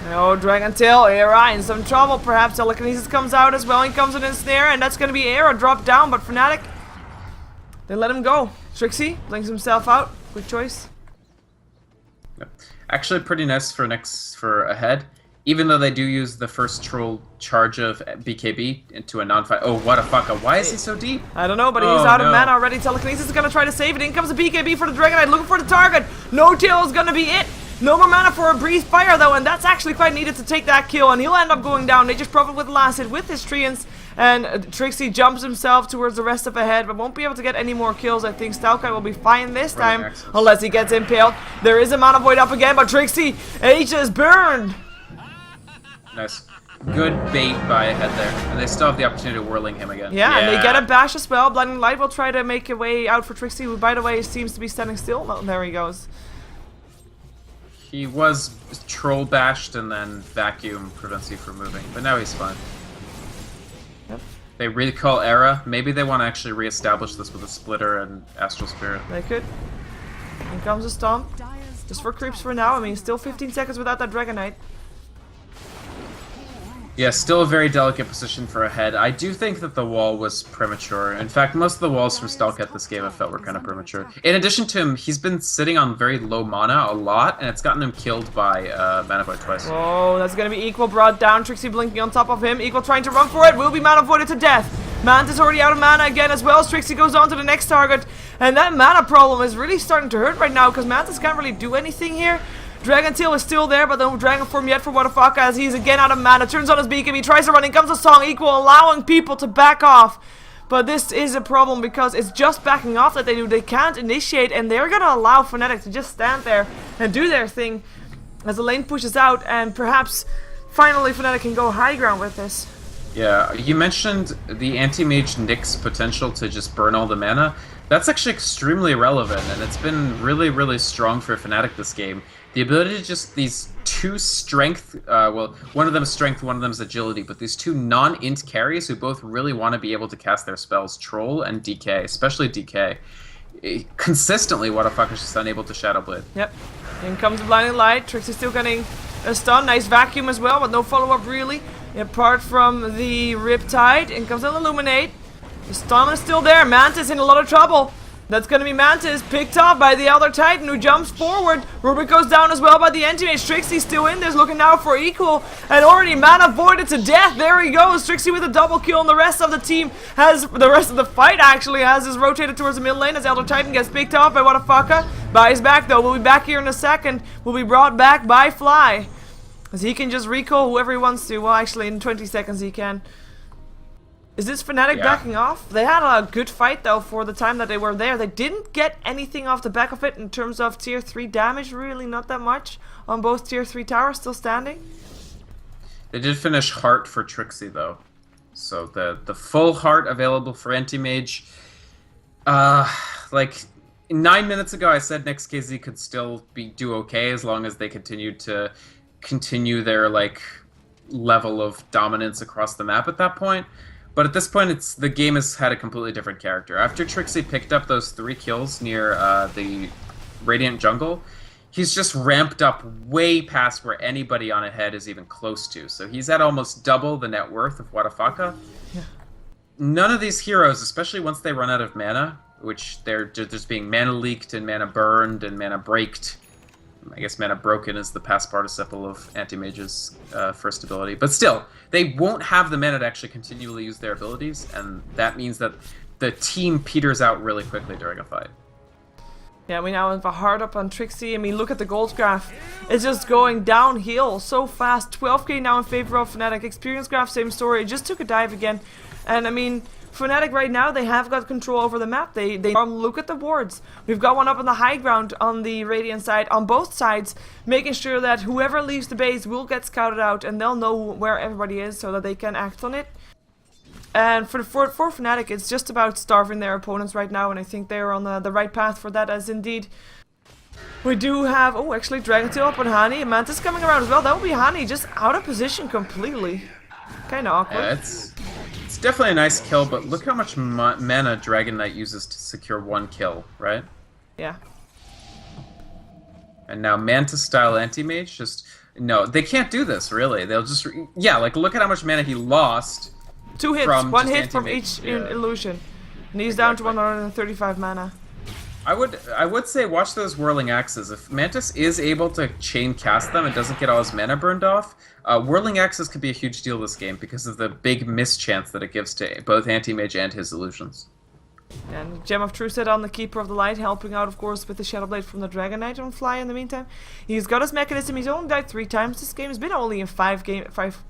No, Dragon Tail, Era in some trouble. Perhaps Telekinesis comes out as well. He comes in snare, and that's gonna be Era drop down, but Fnatic, they let him go. Trixie blinks himself out. Good choice. Yep. Actually, pretty nice for ahead. Even though they do use the first troll charge of BKB into a non-fight. Oh, what a fucker. Why is he so deep? I don't know, but he's out of mana already. Telekinesis is going to try to save it. In comes a BKB for the Dragon Knight, looking for the target. No-Tail is going to be it. No more mana for a Breathe Fire, though, and that's actually quite needed to take that kill, and he'll end up going down. They just profit with the last hit with his Treants, and Trixie jumps himself towards the rest of ahead, but won't be able to get any more kills. I think Stalkai will be fine this time, unless he gets impaled. There is a Mana Void up again, but Trixie, H is burned. Nice. Good bait by ahead there. And they still have the opportunity of whirling him again. Yeah, and they get a bash as well. Blinding Light will try to make a way out for Trixie, who, by the way, seems to be standing still. Oh, there he goes. He was troll bashed and then vacuum prevents you from moving. But now he's fine. Yep. They recall Era. Maybe they want to actually reestablish this with a Splitter and Astral Spirit. They could. Here comes a Stomp. Just for creeps for now. I mean, still 15 seconds without that Dragon Knight. Yeah, still a very delicate position for ahead. I do think that the wall was premature. In fact, most of the walls from Stalkat this game I felt were kind of premature. In addition to him, he's been sitting on very low mana a lot, and it's gotten him killed by Mana Void twice. Oh, that's gonna be Equal brought down. Trixie blinking on top of him. Equal trying to run for it. Will be Mana Voided to death. Mantis already out of mana again as well. Trixie goes on to the next target. And that mana problem is really starting to hurt right now because Mantis can't really do anything here. Dragon Tail is still there, but no Dragon Form yet for Wadafaka as he's again out of mana. Turns on his beacon, he tries to run in, comes a Song Equal, allowing people to back off. But this is a problem because it's just backing off that they do. They can't initiate, and they're gonna allow Fnatic to just stand there and do their thing as the lane pushes out, and perhaps finally Fnatic can go high ground with this. Yeah, you mentioned the anti-mage Nyx potential to just burn all the mana. That's actually extremely relevant, and it's been really, really strong for Fnatic this game. The ability to just these two strength, well, one of them is strength, one of them is agility, but these two non-int carries who both really want to be able to cast their spells, Troll and DK, especially DK. Consistently, Wadafaka's just unable to Shadow Blade. Yep. In comes the Blinding Light. Trixie still getting a stun. Nice vacuum as well, but no follow-up really. Apart from the Riptide, in comes an Illuminate. The stun is still there. Mantis in a lot of trouble. That's gonna be Mantis picked up by the Elder Titan who jumps forward. Rubik goes down as well by the Anti-Mage. Trixie's still in there, looking now for equal. And already mana voided to death. There he goes. Trixie with a double kill, and the rest of the team has, the rest of the fight actually has, is rotated towards the mid lane as Elder Titan gets picked up by Wadafaka. Buys back though. We'll be back here in a second. We'll be brought back by Fly. As he can just recall whoever he wants to. Well, actually in 20 seconds he can. Is this Fnatic backing off? They had a good fight though for the time that they were there. They didn't get anything off the back of it in terms of tier 3 damage, really not that much on both tier 3 towers still standing. They did finish Heart for Trixie though. So the full Heart available for Anti-Mage. Like 9 minutes ago I said NEXT.kz could still do okay as long as they continue their like level of dominance across the map at that point. But at this point, the game has had a completely different character. After Trixie picked up those 3 kills near the Radiant Jungle, he's just ramped up way past where anybody on ahead is even close to. So he's at almost double the net worth of Wadafaka. Yeah. None of these heroes, especially once they run out of mana, which they're just being mana leaked and mana burned and mana braked. I guess mana broken is the past participle of Anti-Mage's first ability. But still, they won't have the mana to actually continually use their abilities, and that means that the team peters out really quickly during a fight. Yeah, we now have a hard up on Trixie. I mean, look at the gold graph. It's just going downhill so fast. 12k now in favor of Fnatic. Experience graph, same story. It just took a dive again. And I mean, Fnatic right now, they have got control over the map. They look at the wards. We've got one up on the high ground on the Radiant side, on both sides, making sure that whoever leaves the base will get scouted out and they'll know where everybody is so that they can act on it. And for Fnatic, it's just about starving their opponents right now, and I think they're on the right path for that, as indeed we do have, oh, actually Dragon Tail up on Hani, and Mantis coming around as well. That will be Hani just out of position completely. Kind of awkward. Yeah, it's definitely a nice kill, but look how much mana Dragon Knight uses to secure 1 kill, right? Yeah. And now Mantis-style Anti-Mage just... No, they can't do this, really. They'll just... Yeah, like, look at how much mana he lost. 2 hits, from 1 just hit from Anti-Mage. each illusion. And he's down to 135 mana. I would say watch those Whirling Axes. If Mantis is able to chain cast them and doesn't get all his mana burned off, Whirling Axes could be a huge deal this game because of the big mischance that it gives to both Anti-Mage and his illusions. And Gem of Truth set on the Keeper of the Light, helping out of course with the Shadow Blade from the Dragon Knight on Fly in the meantime. He's got his mechanism, he's only died 3 times this game. He's been only in 5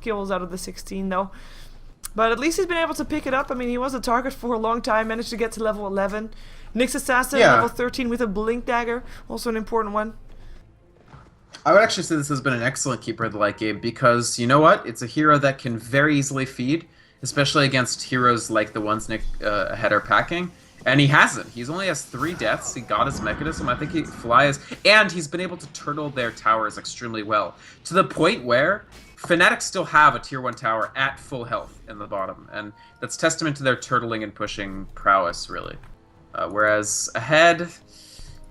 kills out of the 16 though. But at least he's been able to pick it up. I mean, he was a target for a long time, managed to get to level 11. Nyx Assassin, level 13 with a Blink Dagger, also an important one. I would actually say this has been an excellent Keeper of the Light game because, you know what? It's a hero that can very easily feed, especially against heroes like the ones Nick ahead are packing. And he hasn't. He only has 3 deaths. He got his mechanism. I think and he's been able to turtle their towers extremely well. To the point where Fnatic still have a tier 1 tower at full health in the bottom. And that's testament to their turtling and pushing prowess, really. Whereas ahead,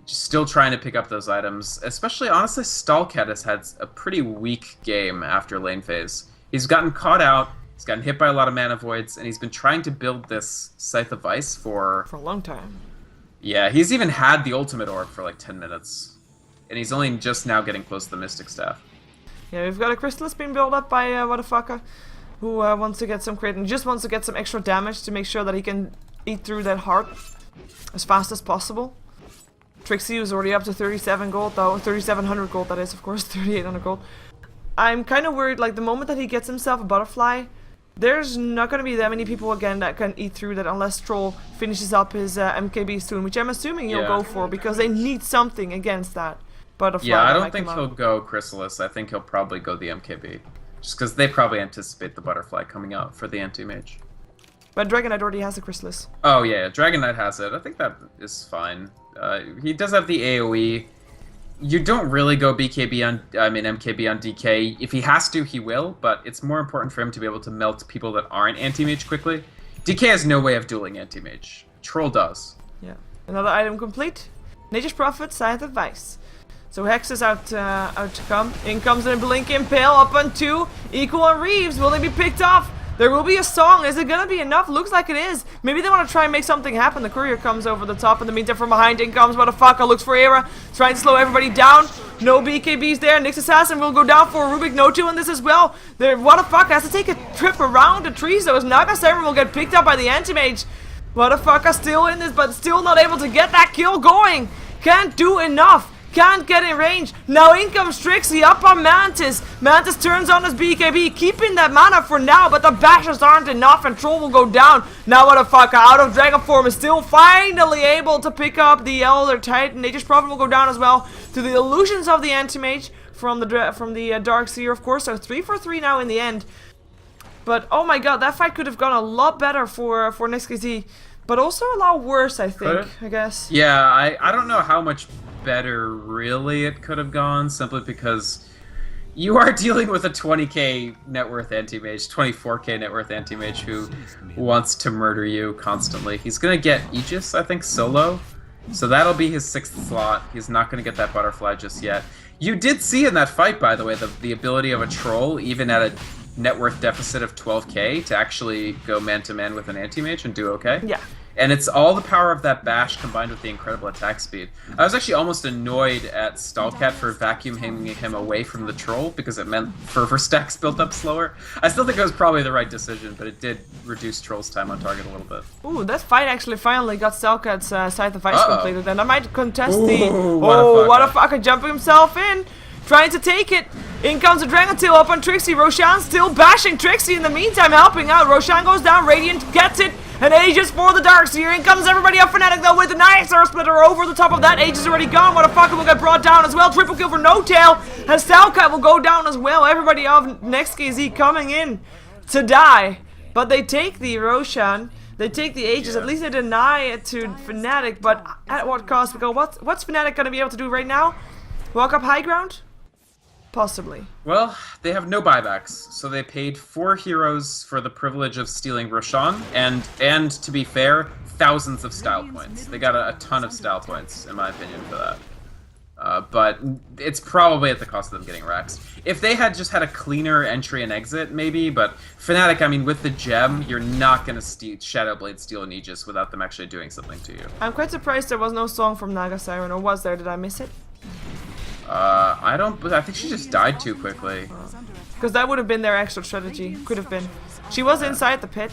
just still trying to pick up those items. Especially, honestly, Stalcat has had a pretty weak game after lane phase. He's gotten caught out, he's gotten hit by a lot of mana voids, and he's been trying to build this Scythe of Ice for a long time. Yeah, he's even had the ultimate orb for like 10 minutes. And he's only just now getting close to the Mystic Staff. Yeah, we've got a Chrysalis being built up by Wadafaka, who wants to get some crit and just wants to get some extra damage to make sure that he can eat through that heart as fast as possible. Trixie is already up to 37 gold though. 3,700 gold that is, of course. 3,800 gold. I'm kind of worried, like the moment that he gets himself a butterfly, there's not going to be that many people again that can eat through that unless Troll finishes up his MKB soon, which I'm assuming he'll go for because they need something against that butterfly. Yeah, I don't think he'll go Chrysalis. I think he'll probably go the MKB. Just because they probably anticipate the butterfly coming out for the anti-mage. But Dragon Knight already has a Chrysalis. Oh yeah, Dragon Knight has it. I think that is fine. He does have the AoE. You don't really go MKB on DK. If he has to, he will, but it's more important for him to be able to melt people that aren't anti-mage quickly. DK has no way of dueling anti-mage. Troll does. Yeah. Another item complete. Nature's Prophet, Scythe of Vice. So Hex is out to come. In comes a Blink Impale up on 2. Equal on Reeves. Will they be picked off? There will be a song. Is it gonna be enough? Looks like it is. Maybe they want to try and make something happen. The courier comes over the top. In the meantime, from behind, in comes Motherfucker. Looks for Era. Trying to slow everybody down. No BKBs there. Nyx Assassin will go down for Rubik. No 2 in this as well. There, Motherfucker has to take a trip around the tree. So his Naga Siren will get picked up by the Anti-Mage. Motherfucker still in this, but still not able to get that kill going. Can't do enough. Can't get in range. Now in comes Trixie up on Mantis. Mantis turns on his BKB, keeping that mana for now, but the bashes aren't enough and Troll will go down. Now Motherfucker out of Dragon form is still finally able to pick up the Elder Titan. Nature's Prophet will go down as well to the illusions of the Anti-Mage from the Dark Seer, of course. So 3 for 3 now in the end. But oh my god, that fight could have gone a lot better for NEXT.kz, but also a lot worse, I think, I guess. Yeah, I don't know how much better really it could have gone, simply because you are dealing with a 20k net worth anti-mage, 24k net worth anti-mage who wants to murder you constantly. He's gonna get Aegis, I think, solo, so that'll be his 6th slot. He's not gonna get that butterfly just yet. You did see in that fight, by the way, the ability of a Troll, even at a net worth deficit of 12k, to actually go man-to-man with an anti-mage and do okay. Yeah. And it's all the power of that bash combined with the incredible attack speed. I was actually almost annoyed at Stallcat for vacuuming him away from the Troll because it meant fervor stacks built up slower. I still think it was probably the right decision, but it did reduce Troll's time on target a little bit. Ooh, that fight actually finally got Stallcat's Scythe of Vice completed, and I might contest the... Oh, Motherfucker jumping himself in, trying to take it. In comes a Dragon Tail up on Trixie. Roshan still bashing Trixie in the meantime, helping out. Roshan goes down, Radiant gets it. And Aegis for the Dark Seer. In comes everybody up. Fnatic though with a nice Earth Splitter over the top of that. Aegis already gone. Motherfucker will get brought down as well. Triple kill for No Tail. And Stallcat will go down as well. Everybody of NEXT.kz coming in to die. But they take the Roshan. They take the Aegis. At least they deny it to Fnatic. But at what cost? Because what's Fnatic going to be able to do right now? Walk up high ground? Possibly. Well, they have no buybacks, so they paid 4 heroes for the privilege of stealing Roshan, and to be fair, thousands of style points. They got a ton of style points, in my opinion, for that. But it's probably at the cost of them getting Rex. If they had just had a cleaner entry and exit, maybe, but Fnatic, I mean, with the gem, you're not going to Shadowblade steal an Aegis without them actually doing something to you. I'm quite surprised there was no song from Naga Siren, or was there? Did I miss it? I think she just died too quickly. Because that would have been their extra strategy. Could have been. She was inside the pit.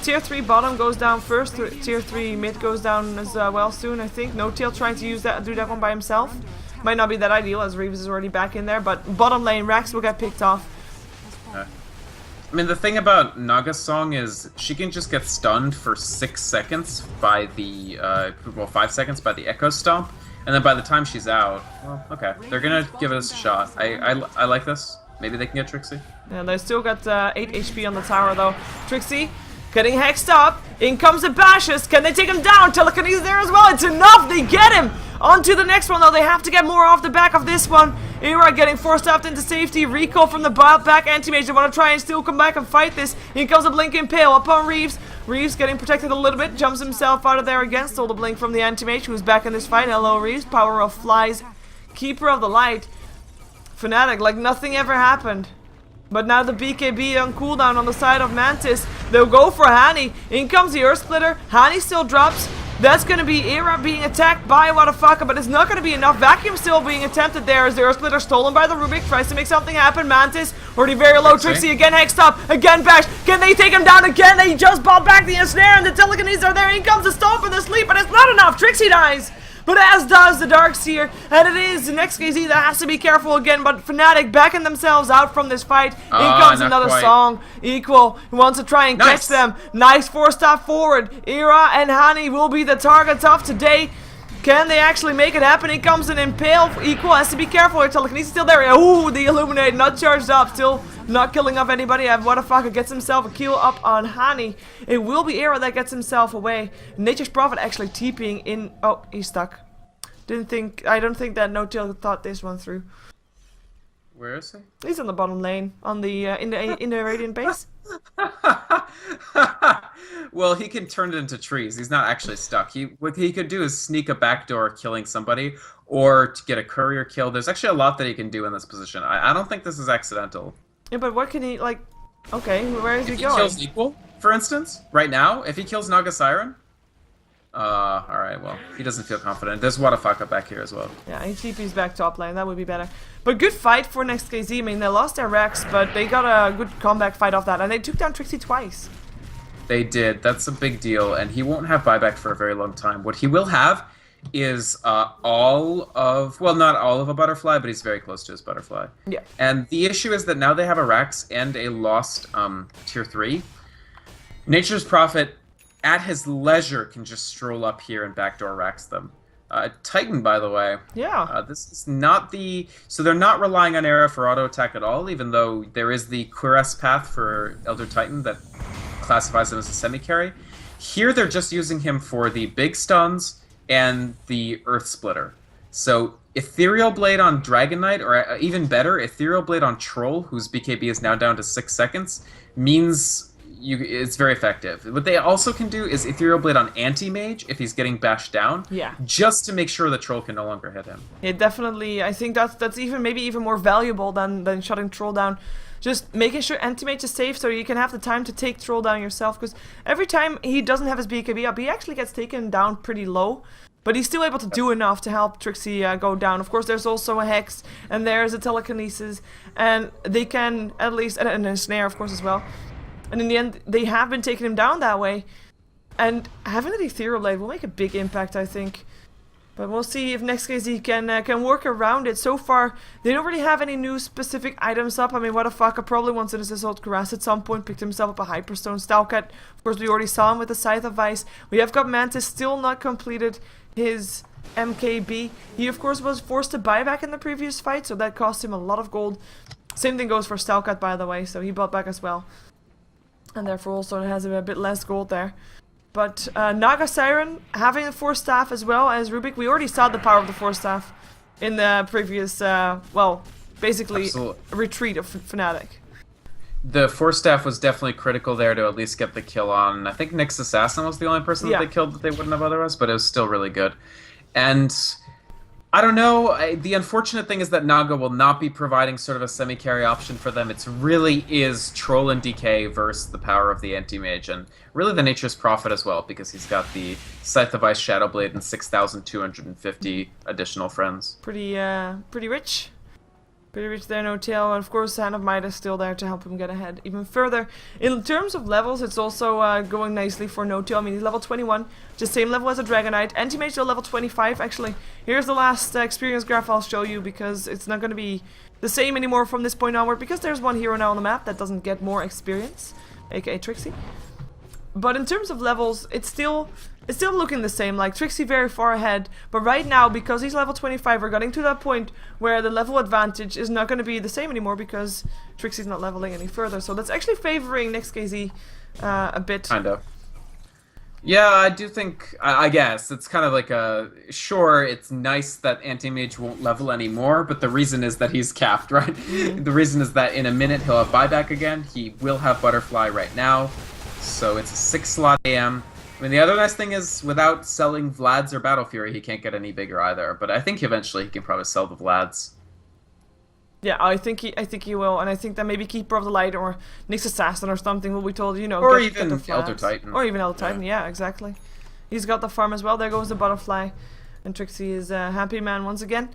Tier 3 bottom goes down first. Tier 3 mid goes down as well soon, I think. No Tail trying to do that one by himself. Might not be that ideal as Reeves is already back in there. But bottom lane, Rax will get picked off. I mean, the thing about Naga's song is she can just get stunned for 6 seconds by the, 5 seconds by the Echo Stomp. And then by the time she's out, well, okay, they're gonna give us a shot. I like this. Maybe they can get Trixie. Yeah, they still got 8 HP on the tower though. Trixie getting hexed up. In comes the bashes. Can they take him down? Telekinesis there as well. It's enough. They get him. On to the next one though. They have to get more off the back of this one. Era getting forced out into safety. Recall from the back anti-mage. They want to try and still come back and fight this. In comes the Blink Impale upon Reeves. Reeves getting protected a little bit. Jumps himself out of there again. Stole the blink from the anti-mage who's back in this fight. Hello Reeves. Power of Flies. Keeper of the Light. Fnatic like nothing ever happened. But now the BKB on cooldown on the side of Mantis. They'll go for Hani. In comes the Earth Splitter. Hani still drops. That's going to be Era being attacked by Wadafaka, but it's not going to be enough. Vacuum still being attempted there as the Earth Splitter stolen by the Rubik. Tries to make something happen. Mantis already very low. Trixie again hexed up. Again bash. Can they take him down again? They just bought back the ensnare and the telekinesis are there. In comes the stomp and the sleep, but it's not enough. Trixie dies. but as does the Darkseer, and it is the NEXT.kz that has to be careful again, but Fnatic backing themselves out from this fight. In comes not another quite. song. Equal wants to try and Nice. catch them. Nice 4-star forward. Ira and Hani will be the targets of today. Can they actually make it happen? He comes in Impale. Equal has to be careful. Telekinesis still there. Ooh, the Illuminate not charged up. Still not killing off anybody. Whatafaka gets himself a kill up on Hani. It will be Ira that gets himself away. Nature's Prophet actually TPing in. Oh, he's stuck. I don't think that No-Tail thought this one through. Where is he? He's on the bottom lane, on the in the Radiant base. Well, he can turn it into trees. He's not actually stuck. What he could do is sneak a backdoor killing somebody, or to get a courier kill. There's actually a lot that he can do in this position. I don't think this is accidental. Yeah, but what can he like? Okay, where is he If he going? kills Equal, for instance, right now, if he kills Naga Siren, alright, well, he doesn't feel confident. There's Whatafaka back here as well. Yeah, he TP's back top lane. That would be better. But good fight for NEXT.kz. I mean, they lost their Rex, but they got a good comeback fight off that, and they took down Trixie twice. They did. That's a big deal, and he won't have buyback for a very long time. What he will have is all of, well, not all of a butterfly, but he's very close to his butterfly. Yeah. And the issue is that now they have a Rax and a lost tier 3. Nature's Prophet, at his leisure, can just stroll up here and backdoor Rax them. Titan, by the way. Yeah. This is not the... So they're not relying on Era for auto attack at all, even though there is the Cuirass path for Elder Titan that classifies him as a semi-carry. Here they're just using him for the big stuns and the Earth Splitter. So Ethereal Blade on Dragon Knight, or even better, Ethereal Blade on Troll, whose BKB is now down to 6 seconds, means... it's very effective. What they also can do is Ethereal Blade on Anti-Mage if he's getting bashed down. Yeah. Just to make sure the Troll can no longer hit him. Yeah, definitely. I think that's maybe even more valuable than shutting Troll down. Just making sure Anti-Mage is safe so you can have the time to take Troll down yourself. Because every time he doesn't have his BKB up, he actually gets taken down pretty low. But he's still able to do enough to help Trixie go down. Of course, there's also a Hex, and there's a Telekinesis. And they can at least... and a Snare, of course, as well. And in the end, they have been taking him down that way. And having the Ethereal Blade will make a big impact, I think. But we'll see if NEXT.kz can work around it. So far, they don't really have any new specific items up. I mean, Whatafaka probably wants to assault Cuirass at some point. Picked himself up a Hyperstone. Stalkat, of course, we already saw him with the Scythe of Ice. We have got Mantis still not completed his MKB. He, of course, was forced to buy back in the previous fight, so that cost him a lot of gold. Same thing goes for Stalkat, by the way, so he bought back as well. And therefore also has a bit less gold there. But Naga Siren having the Force Staff as well as Rubik. We already saw the power of the Force Staff in the previous, well, basically retreat of Fnatic. The Force Staff was definitely critical there to at least get the kill on. I think Nyx Assassin was the only person that they killed that they wouldn't have otherwise, but it was still really good. And... I don't know, the unfortunate thing is that Naga will not be providing sort of a semi-carry option for them. It really is Troll and DK versus the power of the Anti-Mage, and really the Nature's Prophet as well, because he's got the Scythe of Ice, Shadow Blade, and 6,250 additional friends. Pretty rich. Pretty rich there, No-Tail, and of course Hand of Might is still there to help him get ahead even further. In terms of levels, it's also going nicely for No-Tail. I mean, he's level 21, just same level as a Dragon Knight. Anti-Mage still level 25, actually. Here's the last experience graph I'll show you, because it's not going to be the same anymore from this point onward, because there's one hero now on the map that doesn't get more experience, aka Trixie. But in terms of levels, it's still looking the same, like Trixie very far ahead, but right now, because he's level 25, we're getting to that point where the level advantage is not going to be the same anymore because Trixie's not leveling any further, so that's actually favoring NEXT.kz a bit. Kind of. Yeah, I do think, I guess, it's kind of like sure, it's nice that Anti-Mage won't level anymore, but the reason is that he's capped, right? The reason is that in a minute he'll have buyback again, he will have Butterfly right now, so it's a 6-slot AM. I mean, the other nice thing is, without selling Vlads or Battle Fury, he can't get any bigger either. But I think eventually he can probably sell the Vlads. Yeah, I think he will, and I think that maybe Keeper of the Light or Nyx Assassin or something will be told, you know, or get even the Elder Titan. Or even Elder Titan, yeah, exactly. He's got the farm as well. There goes the Butterfly, and Trixie is a happy man once again.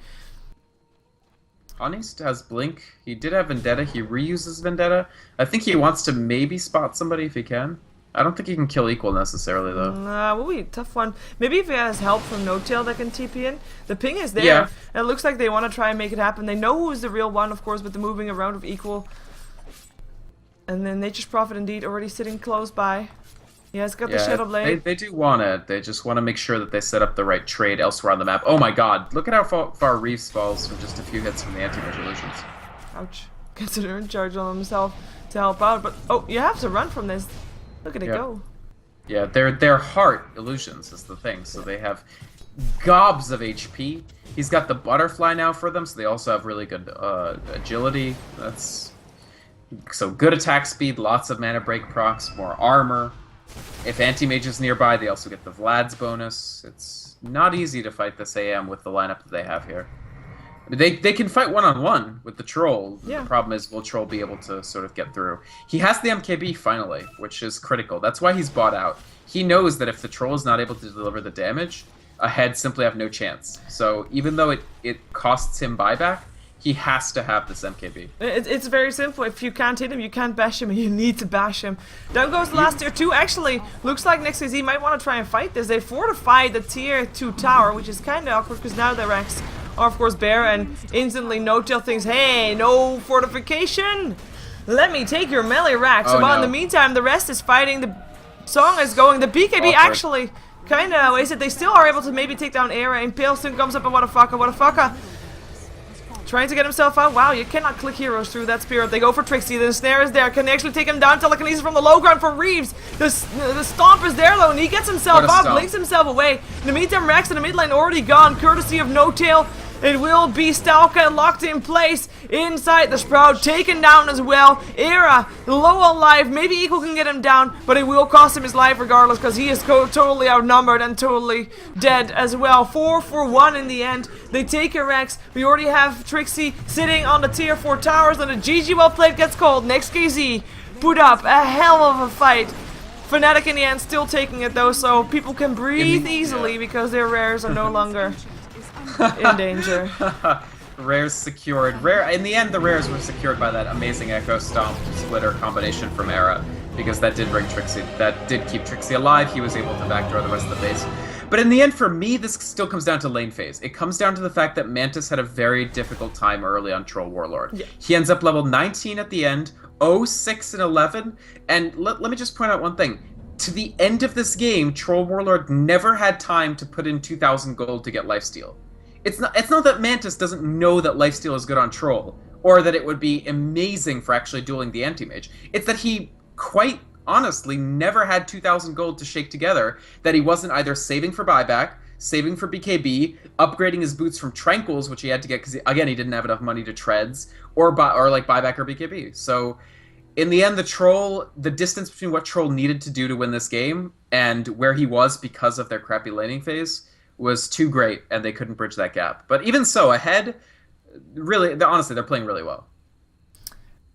Honest has Blink. He did have Vendetta. He reuses Vendetta. I think he wants to maybe spot somebody if he can. I don't think he can kill equal necessarily though. Nah, will be a tough one. Maybe if he has help from No-Tail that can TP in. The ping is there. Yeah. And it looks like they want to try and make it happen. They know who's the real one, of course, with the moving around of equal. And then Nature's Prophet indeed already sitting close by. He has got the Shadow Blade. They do want it. They just want to make sure that they set up the right trade elsewhere on the map. Oh my god, look at how far Reeves falls from just a few hits from the anti-mage illusions. Ouch. Gets an urn charge on himself to help out. But, oh, you have to run from this. Look at it go. Yeah, they're heart illusions is the thing. So they have gobs of HP. He's got the butterfly now for them, so they also have really good agility. That's so good attack speed, lots of mana break procs, more armor. If anti-mage is nearby, they also get the Vlad's bonus. It's not easy to fight this AM with the lineup that they have here. I mean, they can fight one-on-one with the troll. Yeah. The problem is, will troll be able to sort of get through? He has the MKB finally, which is critical. That's why he's bought out. He knows that if the troll is not able to deliver the damage, ahead simply have no chance. So even though it costs him buyback, he has to have this MKB. It's very simple. If you can't hit him, you can't bash him, and you need to bash him. Down goes the last tier 2. Actually, looks like NEXT.kz might want to try and fight this. They fortified the tier 2 tower, which is kind of awkward because now the Rex are, of course, bare, and instantly No-Tail thinks, hey, no fortification! Let me take your melee racks. Oh, While in no. the meantime, the rest is fighting. The song is going. The BKB Awkward. actually kind of wasted. They still are able to maybe take down Era. Impale soon comes up, and what a fucker. Trying to get himself out. Wow, you cannot click heroes through that spirit. They go for Trixie. The snare is there. Can they actually take him down? Telekinesis from the low ground for Reeves. The stomp is there though, and he gets himself What a up, stomp. blinks himself away. In the meantime, Rex in the mid lane already gone, courtesy of No-Tail. It will be Stalka locked in place inside the Sprout, taken down as well. Era, low on life, maybe Equal can get him down, but it will cost him his life regardless because he is totally outnumbered and totally dead as well. 4 for 1 in the end. They take a Rex. We already have Trixie sitting on the tier 4 towers, and the GG well played gets called. NEXT.kz put up a hell of a fight. Fnatic in the end still taking it though, so people can breathe easily because their rares are no longer in danger. Rares secured. In the end, the rares were secured by that amazing Echo Stomp splitter combination from Era, because that did bring Trixie. That did keep Trixie alive. He was able to backdoor the rest of the base. But in the end, for me, this still comes down to lane phase. It comes down to the fact that Mantis had a very difficult time early on Troll Warlord. Yeah. He ends up level 19 at the end, 0-6 and 11, and let me just point out one thing. To the end of this game, Troll Warlord never had time to put in 2,000 gold to get lifesteal. It's not that Mantis doesn't know that lifesteal is good on Troll, or that it would be amazing for actually dueling the anti-mage. It's that he, quite honestly, never had 2,000 gold to shake together, that he wasn't either saving for buyback, saving for BKB, upgrading his boots from Tranquils, which he had to get because, again, he didn't have enough money to treads, or like buyback or BKB. So, in the end, the distance between what Troll needed to do to win this game and where he was because of their crappy laning phase was too great, and they couldn't bridge that gap. But even so, ahead, really, honestly, they're playing really well.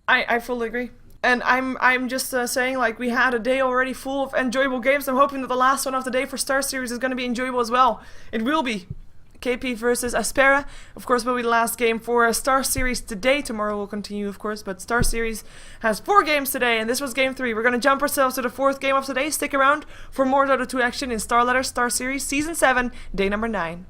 I fully agree. And I'm just saying, like, we had a day already full of enjoyable games. I'm hoping that the last one of the day for StarSeries is going to be enjoyable as well. It will be. KP versus Aspera, of course, will be the last game for StarSeries today. Tomorrow will continue, of course, but StarSeries has 4 games today, and this was game 3. We're going to jump ourselves to the 4th game of today. Stick around for more Dota 2 action in StarLadder StarSeries Season 7, day number 9.